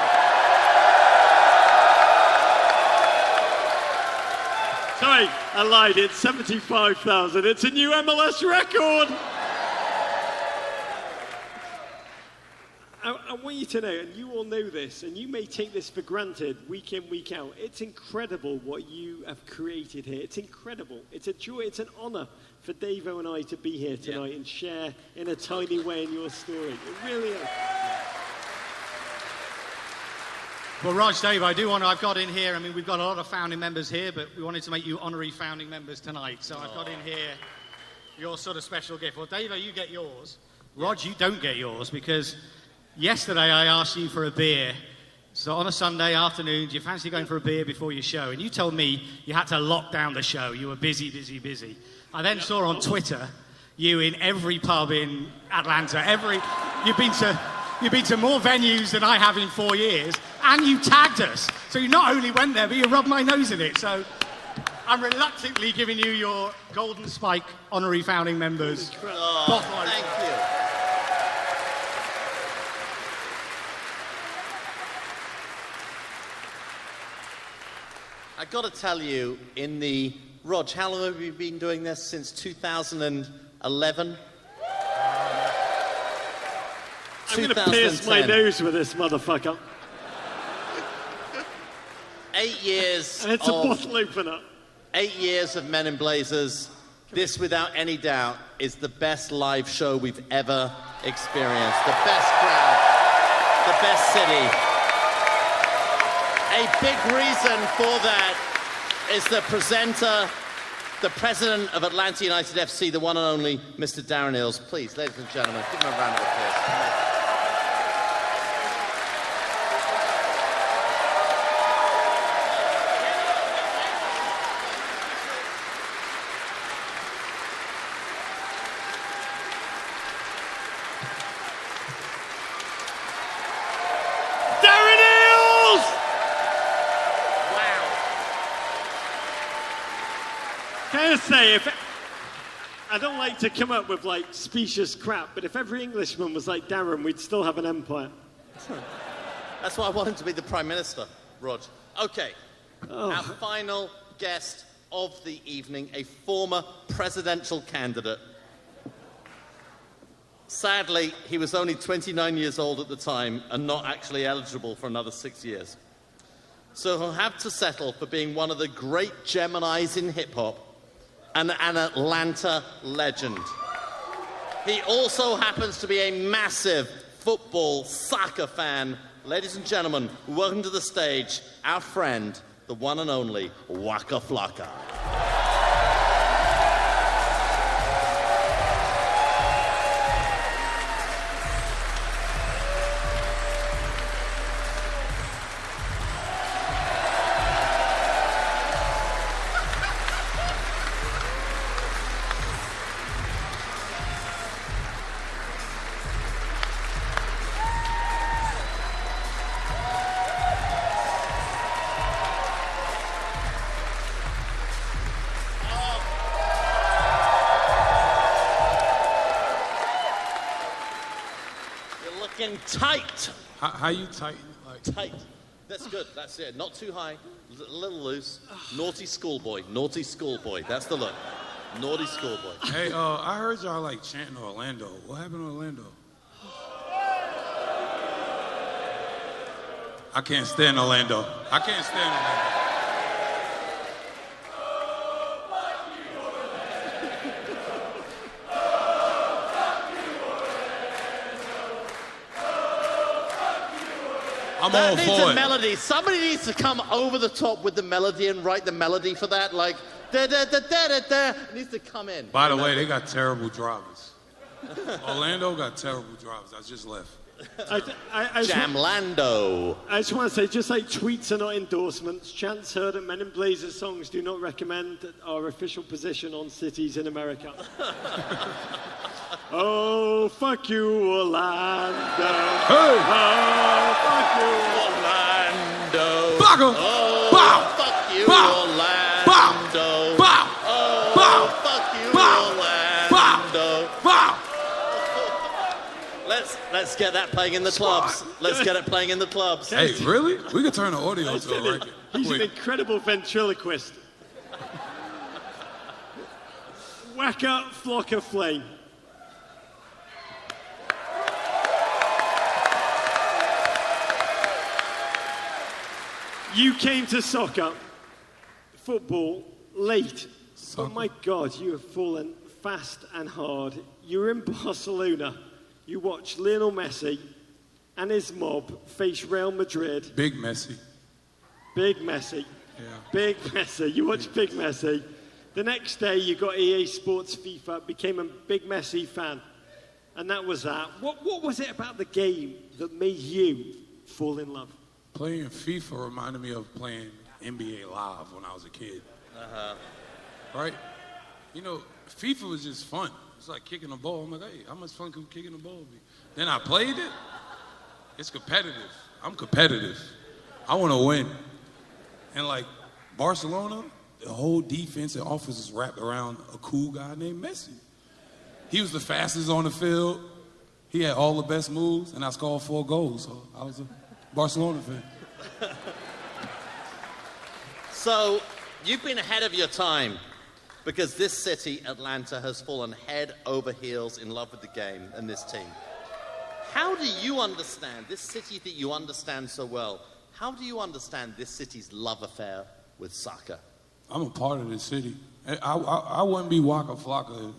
Sorry, I lied. It's 75,000. It's a new MLS record. I want you to know, and you all know this, and you may take this for granted week in, week out. It's incredible what you have created here. It's incredible. It's a joy. It's an honour for Davo and I to be here tonight and share in a tiny way in your story. It really is. Well, Raj, Dave, I've got in here, I mean, we've got a lot of founding members here, but we wanted to make you honorary founding members tonight. So I've got in here your sort of special gift. Well, Dave, you get yours. Raj, you don't get yours, because yesterday I asked you for a beer. So on a Sunday afternoon, do you fancy going for a beer before your show? And you told me you had to lock down the show. You were busy. I then saw on Twitter you in every pub in Atlanta. You've been to more venues than I have in 4 years, and you tagged us. So you not only went there, but you rubbed my nose in it. So I'm reluctantly giving you your Golden Spike honorary founding members. Thank you. I got to tell you, Rog, how long have you been doing this? Since 2011? I'm going to pierce my nose with this motherfucker. 8 years. And it's a bottle opener. 8 years of Men in Blazers. This, without any doubt, is the best live show we've ever experienced. The best crowd, the best city. A big reason for that is the presenter, the president of Atlanta United FC, the one and only Mr. Darren Eales. Please, ladies and gentlemen, give him a round of applause. Say, I don't like to come up with like specious crap, but if every Englishman was like Darren, we'd still have an empire. That's why I want him to be the Prime Minister, Rog. Okay, Our final guest of the evening, a former presidential candidate. Sadly, he was only 29 years old at the time and not actually eligible for another 6 years. So he'll have to settle for being one of the great Geminis in hip-hop and an Atlanta legend. He also happens to be a massive football, soccer fan. Ladies and gentlemen, welcome to the stage, our friend, the one and only Waka Flocka. Tight. How you tighten? Tight. That's good. That's it. Not too high. A little loose. Naughty schoolboy. Naughty schoolboy. That's the look. Naughty schoolboy. Hey, I heard y'all like chanting Orlando. What happened to Orlando? I can't stand Orlando. I'm that all needs for a it. melody. Somebody needs to come over the top with the melody and write the melody for that, like da da da da da da. It needs to come in. By the way, they got terrible drivers. Orlando got terrible drivers. I just left. Jamlando. I just want to say, just like tweets are not endorsements, Chance heard at Men in Blazers songs do not recommend our official position on cities in America. Oh, fuck you, Orlando. Hey! Oh, fuck you, Orlando. Fuck 'em. Oh, Bow. fuck you, Bow. Orlando. Bow. Oh, Bow. fuck you, Bow. Orlando. Bow. Let's get that playing in the clubs. Let's get it playing in the clubs. Hey, really? We could turn the audio to a record. He's an incredible ventriloquist. Waka Flocka Flame. You came to soccer, football, late. But my God, you have fallen fast and hard. You were in Barcelona. You watched Lionel Messi and his mob face Real Madrid. Big Messi. Big Messi. Yeah. Big Messi. You watched Big Messi. The next day, you got EA Sports FIFA, became a Big Messi fan. And that was that. What was it about the game that made you fall in love? Playing FIFA reminded me of playing NBA Live when I was a kid. Right? You know, FIFA was just fun. It's like kicking a ball. I'm like, hey, how much fun could kicking a ball be? Then I played it. It's competitive. I'm competitive. I want to win. And like Barcelona, the whole defense and offense is wrapped around a cool guy named Messi. He was the fastest on the field. He had all the best moves, and I scored 4 goals. So I was a Barcelona fan. So you've been ahead of your time because this city, Atlanta, has fallen head over heels in love with the game and this team. How do you understand, this city that you understand so well, how do you understand this city's love affair with soccer? I'm a part of the city. I wouldn't be Waka Flocka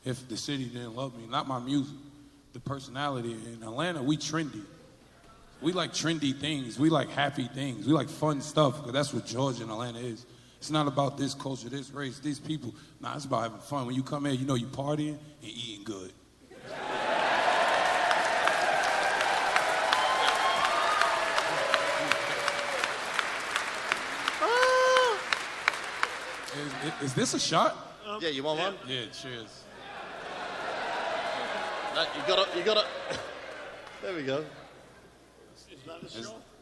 if the city didn't love me. Not my music, the personality. In Atlanta, we trendy. We like trendy things. We like happy things. We like fun stuff, because that's what Georgia and Atlanta is. It's not about this culture, this race, these people. Nah, it's about having fun. When you come here, you know you partying and eating good. Is this a shot? Yeah, you want one? Yeah, cheers. You gotta. There we go.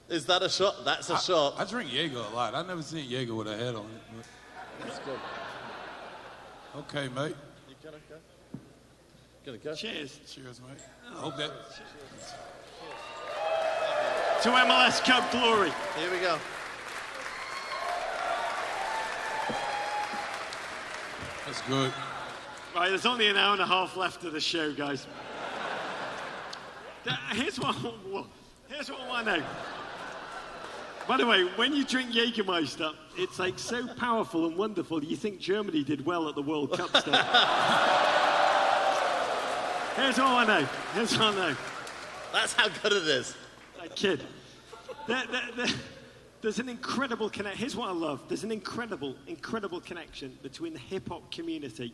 Is that a shot? That's a shot. I drink Jaeger a lot. I've never seen Jaeger with a head on it. That's good. Okay, mate. You gonna go? Gonna go? Cheers. Cheers, mate. Hope that. To MLS Cup glory. Here we go. That's good. Right, there's only an hour and a half left of the show, guys. Here's what I want to know. By the way, when you drink Jägermeister, it's like so powerful and wonderful, you think Germany did well at the World Cup stuff. Here's what I know. Here's what I know. That's how good it is. I kid. There's an incredible connection. Here's what I love. There's an incredible connection between the hip-hop community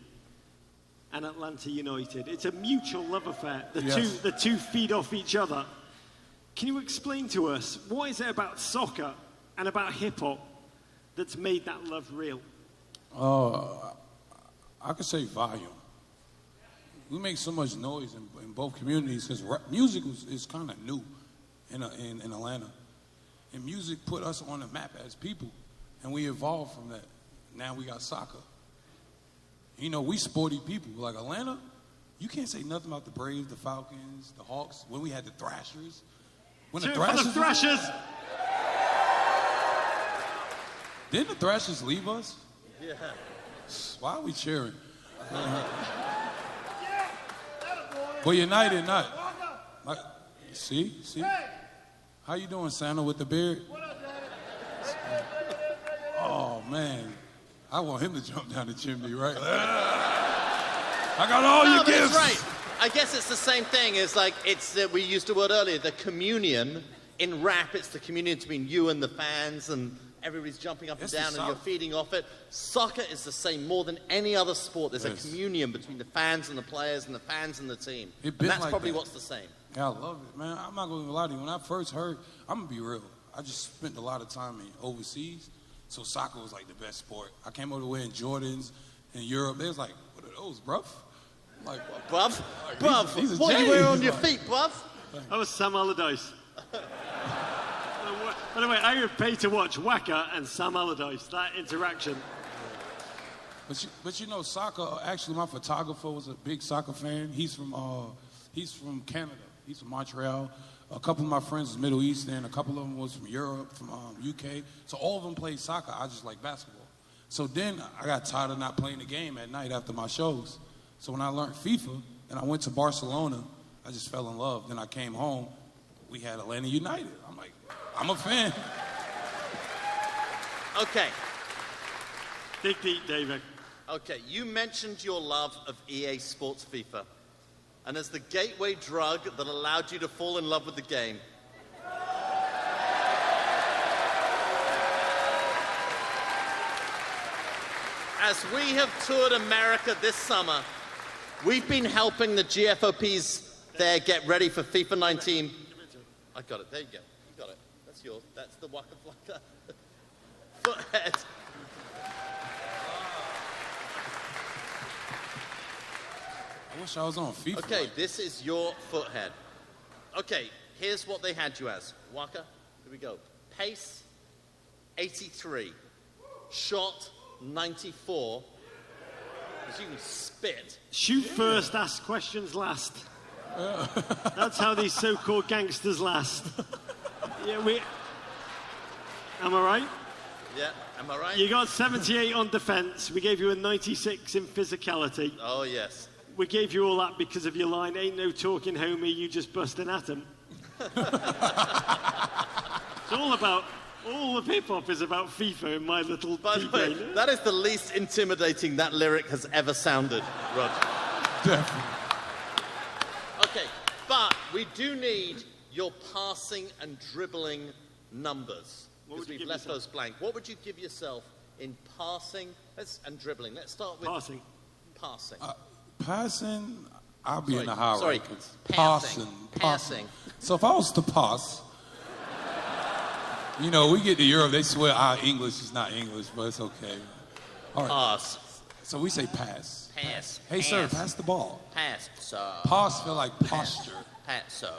and Atlanta United. It's a mutual love affair. The two feed off each other. Can you explain to us, what is it about soccer and about hip-hop that's made that love real? I could say volume. We make so much noise in both communities because music is kind of new in Atlanta. And music put us on the map as people, and we evolved from that. Now we got soccer. You know, we sporty people. Like Atlanta, you can't say nothing about the Braves, the Falcons, the Hawks, when we had the Thrashers. When the Thrashers. Didn't the Thrashers leave us? Yeah. Why are we cheering? Well, United not. Like, see? How you doing, Santa, with the beard? Oh, man. I want him to jump down the chimney, right? I got all your gifts. That's right. I guess it's the same thing. It's like, we used the word earlier, the communion In rap, it's the communion between you and the fans, and everybody's jumping up and down, and you're feeding off it. Soccer is the same more than any other sport. There's a communion between the fans and the players and the fans and the team. And that's like probably what's the same. Yeah, I love it, man. I'm not going to lie to you. When I first heard, I'm going to be real. I just spent a lot of time overseas, so soccer was like the best sport. I came over wearing Jordans in Europe. They was like, what are those, bruv? I'm like, bruv? Like, bruv? these are What do you J's. wear on your feet, bruv? That was Sam Allardyce. By the way, I would pay to watch Waka and Sam Allardyce, that interaction. But you know, soccer, actually my photographer was a big soccer fan. He's from Canada. He's from Montreal. A couple of my friends was Middle Eastern. A couple of them was from Europe, from UK. So all of them played soccer. I just like basketball. So then I got tired of not playing the game at night after my shows. So when I learned FIFA and I went to Barcelona, I just fell in love. Then I came home. We had Atlanta United. I'm like, I'm a fan. Okay. Dig deep, David. Okay, you mentioned your love of EA Sports FIFA. And as the gateway drug that allowed you to fall in love with the game, as we have toured America this summer, we've been helping the GFOPs there get ready for FIFA 19. I got it. There you go. You got it. That's yours. That's the Waka Flocka foothead. I wish I was on FIFA. Okay, this is your foothead. Okay, here's what they had you as. Waka, here we go. Pace, 83. Shot, 94. Because you can spit. Shoot first, ask questions last. That's how these so-called gangsters last. Yeah, am I right? Yeah, am I right? You got 78 on defence. We gave you a 96 in physicality. Oh, yes. We gave you all that because of your line, ain't no talking, homie, you just bust an atom. It's all about, all of hip-hop is about FIFA in my little T-brain. That is the least intimidating that lyric has ever sounded, Rod. Definitely. Okay, but we do need your passing and dribbling numbers. Because we've left those blank. What would you give yourself in passing and dribbling? Let's start with passing. Passing, I'll be in the high rankings. Passing. So if I was to pass, you know, we get to Europe, they swear our English is not English, but it's okay. All right. Pass. So we say pass. Pass. Hey, sir, pass the ball. Pass. So. Pass feel like posture. Pass. So.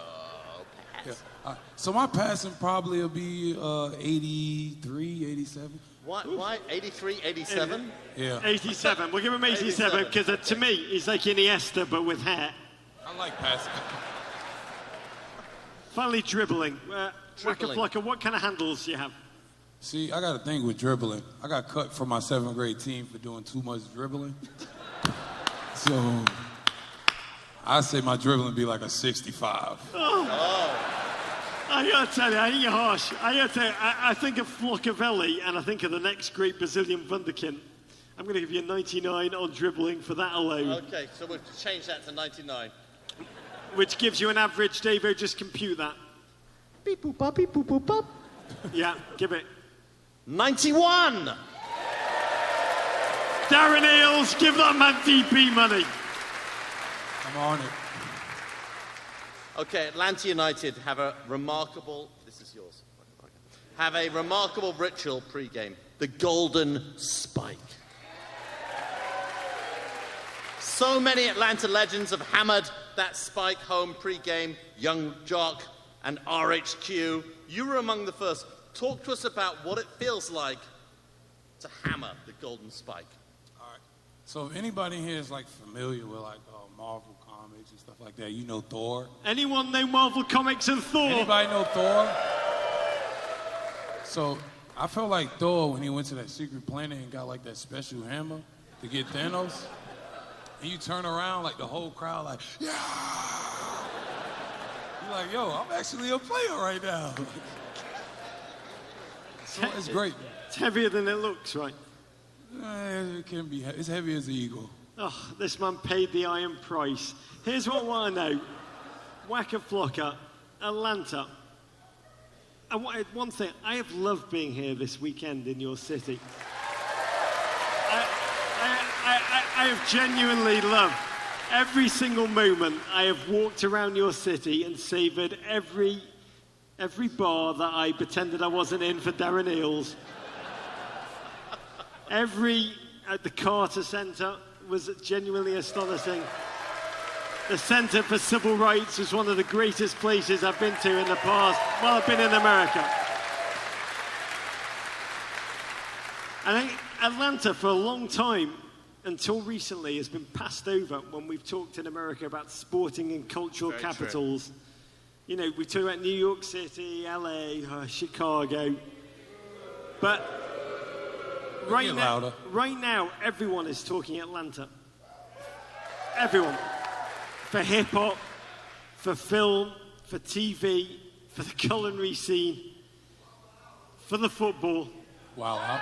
Pass. Yeah. So my passing probably will be 83, 87. Why? 83, 87? Yeah. 87. We'll give him 87 because to me, he's like Iniesta but with hair. I like passing. Finally, dribbling. Waka Flocka, what kind of handles do you have? See, I got a thing with dribbling. I got cut from my 7th grade team for doing too much dribbling. So I say my dribbling be like a 65. Oh. I gotta tell you, I think you're harsh. I think of Flockavelli and I think of the next great Brazilian wunderkind. I'm going to give you a 99 on dribbling for that alone. Okay, so we'll change that to 99. Which gives you an average, Davo, just compute that. Beep boop bop, beep boop boop bop. Yeah, give it. 91! Darren Eales, give that man DP money. I'm on it. Okay, Atlanta United have a remarkable, this is yours, have a remarkable ritual pre-game, the Golden Spike. So many Atlanta legends have hammered that spike home pre-game, Young Jock and RHQ. You were among the first. Talk to us about what it feels like to hammer the Golden Spike. All right. So if anybody here is like familiar with like Marvel comics and stuff like that, you know Thor. Anyone know Marvel comics and Thor? Anybody know Thor? So I felt like Thor when he went to that secret planet and got like that special hammer to get Thanos. And you turn around like the whole crowd like, yeah! You're like, yo, I'm actually a player right now. So it's great. It's heavier than it looks, right? It can be. It's heavy as an eagle. Oh, this man paid the iron price. Here's what I want to know. Waka Flocka, Atlanta. one thing, I have loved being here this weekend in your city. I have genuinely loved every single moment. I have walked around your city and savoured every bar that I pretended I wasn't in for Darren Eales. At the Carter Centre was genuinely astonishing. The Centre for Civil Rights was one of the greatest places I've been to in the past while I've been in America. I think Atlanta, for a long time, until recently, has been passed over when we've talked in America about sporting and cultural capitals. True. You know, we talk about New York City, LA, Chicago. But right now, everyone is talking Atlanta. Everyone. For hip-hop, for film, for TV, for the culinary scene, for the football. Wow.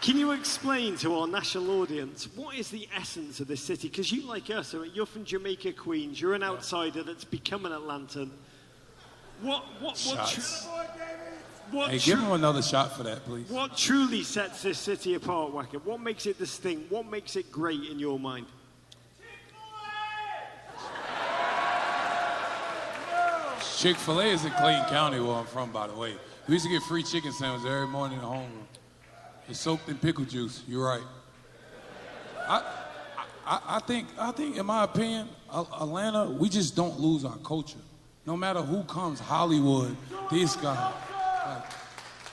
Can you explain to our national audience what is the essence of this city? Because you, like us, you're from Jamaica, Queens. You're an outsider that's become an Atlantan. Give him another shot for that, please. What truly sets this city apart, Waka? What makes it distinct? What makes it great in your mind? Chick-fil-A is in Clayton County, where I'm from, by the way. We used to get free chicken sandwiches every morning at home. It's soaked in pickle juice. You're right. I think, in my opinion, Atlanta, we just don't lose our culture. No matter who comes, Hollywood, this guy. Like,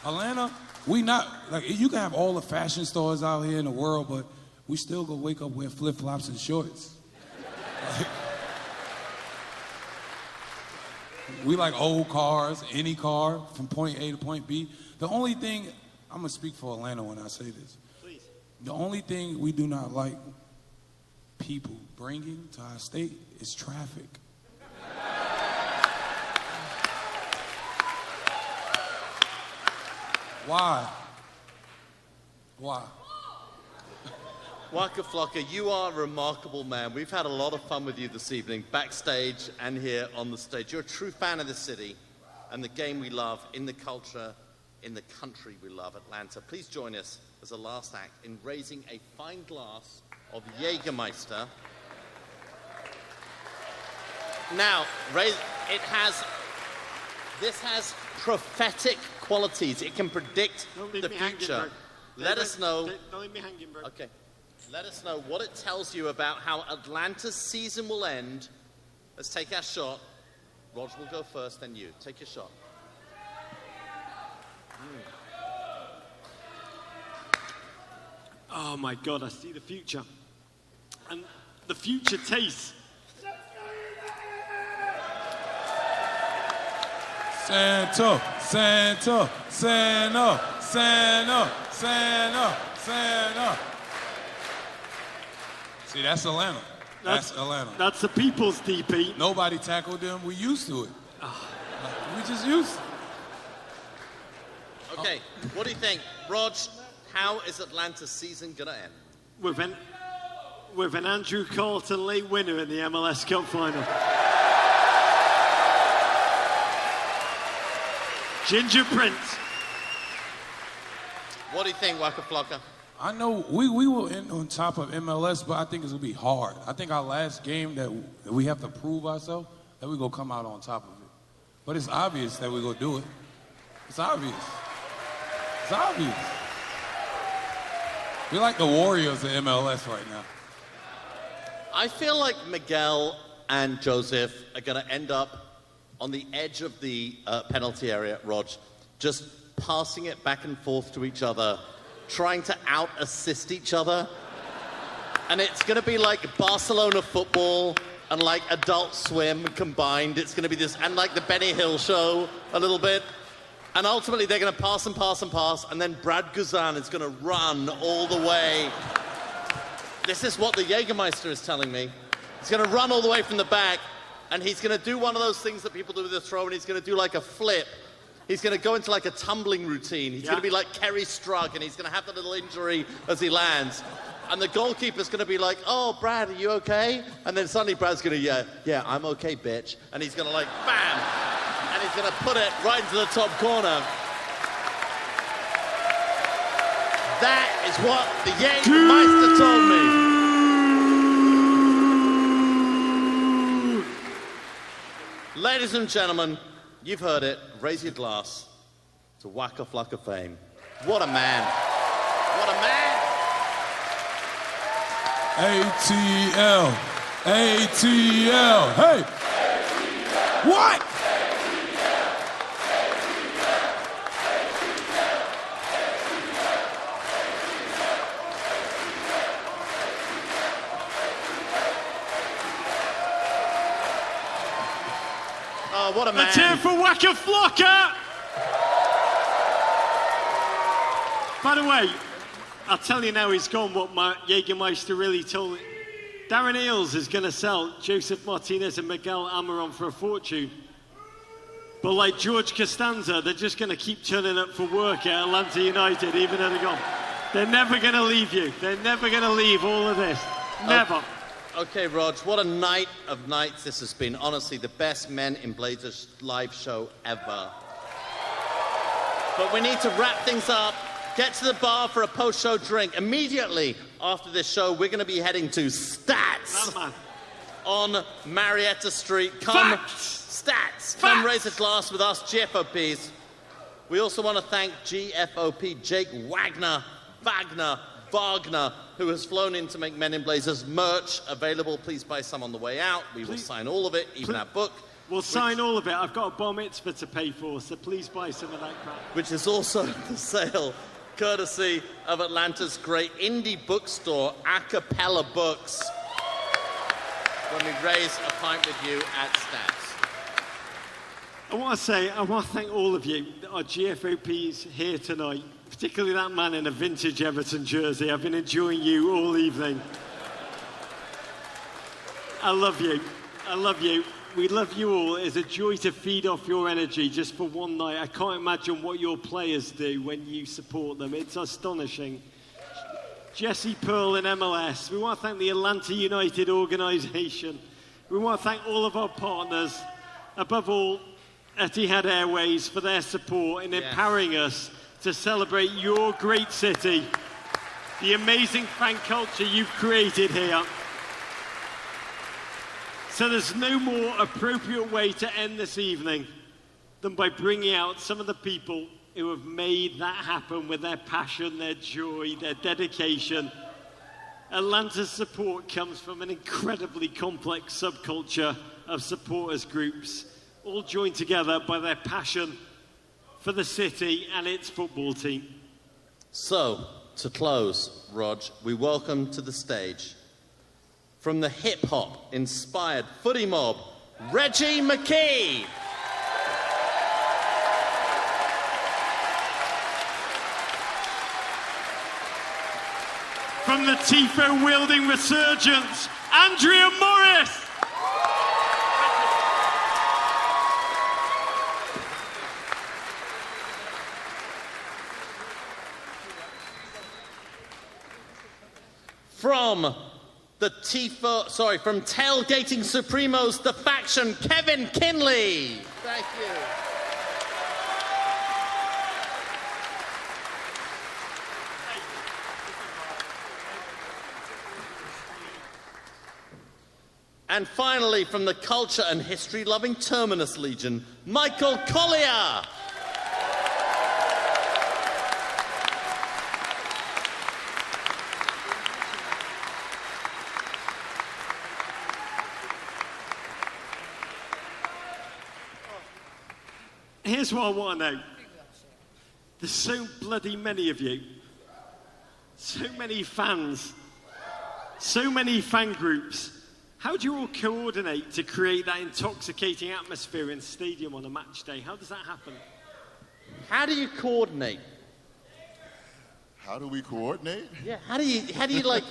Atlanta, we not, like, you can have all the fashion stores out here in the world, but we still go wake up wear flip-flops and shorts. Like, we like old cars, any car, from point A to point B. The only thing, I'm going to speak for Atlanta when I say this. Please. The only thing we do not like people bringing to our state is traffic. Why? Waka Flocka, you are a remarkable man. We've had a lot of fun with you this evening, backstage and here on the stage. You're a true fan of the city and the game we love, in the culture, in the country we love, Atlanta. Please join us as a last act in raising a fine glass of Jägermeister. Now, this has prophetic qualities. It can predict the future. Let us know. Don't leave me hanging, bro. Okay. Let us know what it tells you about how Atlanta's season will end. Let's take our shot. Rog will go first, then you. Take your shot. Oh my God, I see the future. And the future tastes. Santa, Santa, Santa, Santa, Santa, Santa. See, that's Atlanta. That's Atlanta. That's the people's DP. Nobody tackled them. We used to it. We just used to it. Okay, what do you think? Rog, how is Atlanta's season going to end? With an Andrew Carlton late winner in the MLS Cup final. Ginger Prince. What do you think, Waka Flocka? I know we will end on top of MLS, but I think it's going to be hard. I think our last game that we have to prove ourselves, that we're going to come out on top of it. But it's obvious that we're going to do it. It's obvious. It's obvious. We're like the Warriors of MLS right now. I feel like Miguel and Josef are going to end up on the edge of the penalty area, Rog, just passing it back and forth to each other, trying to out-assist each other. And it's going to be like Barcelona football and like Adult Swim combined. It's going to be this, and like the Benny Hill show a little bit. And ultimately they're going to pass and pass and pass, and then Brad Guzan is going to run all the way. This is what the Jägermeister is telling me. He's going to run all the way from the back, and he's going to do one of those things that people do with a throw, and he's going to do like a flip. He's going to go into like a tumbling routine. He's going to be like Kerry Strug, and he's going to have the little injury as he lands. And the goalkeeper's going to be like, oh, Brad, are you okay? And then suddenly Brad's going to, yeah, I'm okay, bitch. And he's going to like, bam! And he's going to put it right into the top corner. That is what the Jägermeister told me. Ladies and gentlemen, you've heard it. Raise your glass to Waka Flocka fame. What a man. What a man. ATL. ATL. Hey. What? Oh, what a man. A cheer for Waka Flocka! By the way, I'll tell you now he's gone what my Jägermeister really told me. Darren Eales is going to sell Josef Martinez and Miguel Almirón for a fortune. But like George Costanza, they're just going to keep turning up for work at Atlanta United, even though they're gone. They're never going to leave you. They're never going to leave all of this. Never. Okay, Rog, what a night of nights this has been. Honestly, the best Men in Blazers live show ever. But we need to wrap things up. Get to the bar for a post-show drink. Immediately after this show, we're going to be heading to Stats on Marietta Street. Come, Stats. Come raise a glass with us GFOPs. We also want to thank GFOP Jake Wagner, who has flown in to make Men in Blazers merch available. Please buy some on the way out. We will sign all of it, even our book. We'll sign all of it. I've got a bar mitzvah to pay for, so please buy some of that crap. Which is also for sale, courtesy of Atlanta's great indie bookstore, Acapella Books, when we raise a pint with you at Stats. I want to thank all of you, our GFOPs here tonight, particularly that man in a vintage Everton jersey. I've been enjoying you all evening. I love you. I love you. We love you all. It's a joy to feed off your energy just for one night. I can't imagine what your players do when you support them. It's astonishing. Jesse Pearl in MLS. We want to thank the Atlanta United organisation. We want to thank all of our partners. Above all, Etihad Airways for their support in empowering us to celebrate your great city, the amazing fan culture you've created here. So there's no more appropriate way to end this evening than by bringing out some of the people who have made that happen with their passion, their joy, their dedication. Atlanta's support comes from an incredibly complex subculture of supporters groups, all joined together by their passion for the city and its football team. So, to close, Rog, we welcome to the stage, from the hip-hop inspired footy mob, Reggie McKee. From the tifo-wielding resurgence, Andrea Morris. From Tailgating Supremos, the faction, Kevin Kinley. Thank you. And finally, from the culture and history-loving Terminus Legion, Michael Collier. Here's what I want to know. There's so bloody many of you. So many fans. So many fan groups. How do you all coordinate to create that intoxicating atmosphere in stadium on a match day? How does that happen? How do you coordinate? How do we coordinate? Yeah, how do you like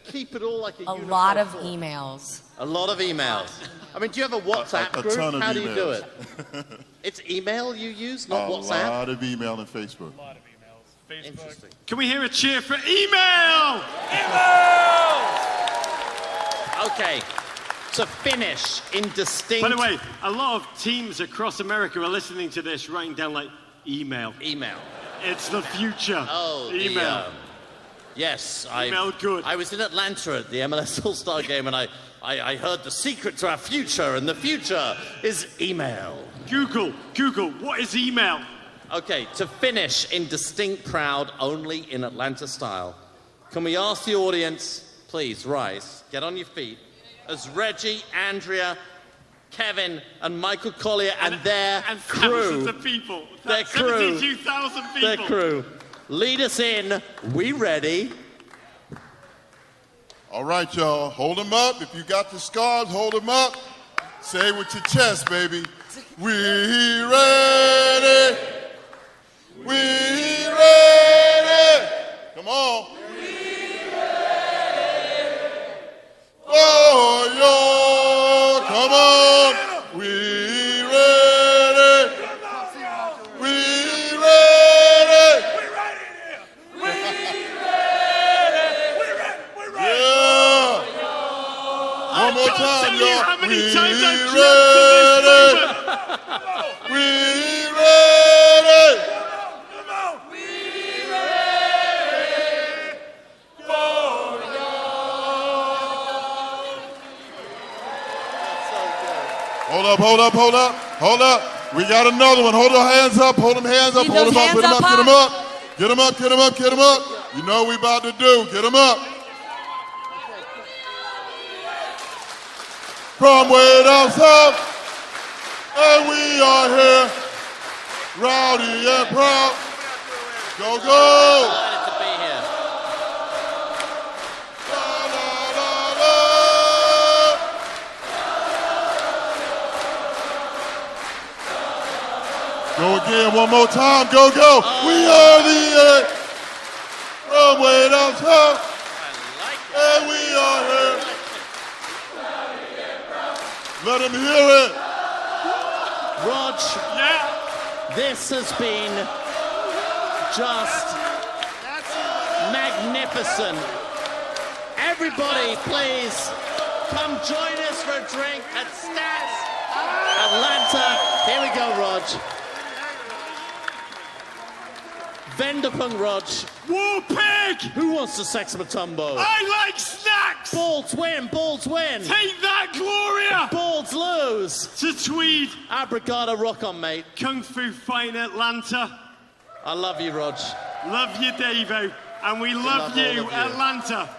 keep it all like a unified lot of thought? emails. A lot of emails. I mean, do you have a WhatsApp a group? ton of How do you do emails. it? It's email you use, not WhatsApp? A lot of email and Facebook. A lot of emails. Facebook. Interesting. Can we hear a cheer for email? Okay. to finish in distinct... By the way, a lot of teams across America are listening to this, writing down like, email. Email. It's the future. Oh, email. Yes, Email good. I was in Atlanta at the MLS All-Star game, and I heard the secret to our future, and the future is email. Google, what is email? Okay, to finish in distinct, proud, only in Atlanta style, can we ask the audience, please rise, get on your feet, as Reggie, Andrea, Kevin, and Michael Collier and their crew, thousands of people, their crew, 72,000 people, their crew, lead us in. We ready? All right, y'all, hold them up. If you got the scars, hold them up. Say it with your chest, baby. We ready. We ready. Come on. Oh, yo, come on. We ready. We ready. Yeah. One more time, y'all. How many We times I've ready. We ready. Hold up. We got another one. Hold your hands up. Hold them hands up. Hold them up. Get them up. Get them up. Get them up. Get them up. Get them up. You know what we about to do. Get them up. From way down south, and we are here, rowdy and proud. Go, go. Delighted to be here. Go again, one more time. Go, go. We are the from way down south, and we are here. Let him hear it. Rog, this has been just magnificent. Everybody, please come join us for a drink at Stats Atlanta. Here we go, Rog. Vendapung Rog. War Pig! Who wants to sex Matumbo? I like snacks! Balls win, balls win. Take that, Gloria! Balls lose. To Tweed. Abracada, rock on, mate. Kung Fu fight in Atlanta. I love you, Rog. Love you, Davo. And we love you, all of you. Atlanta.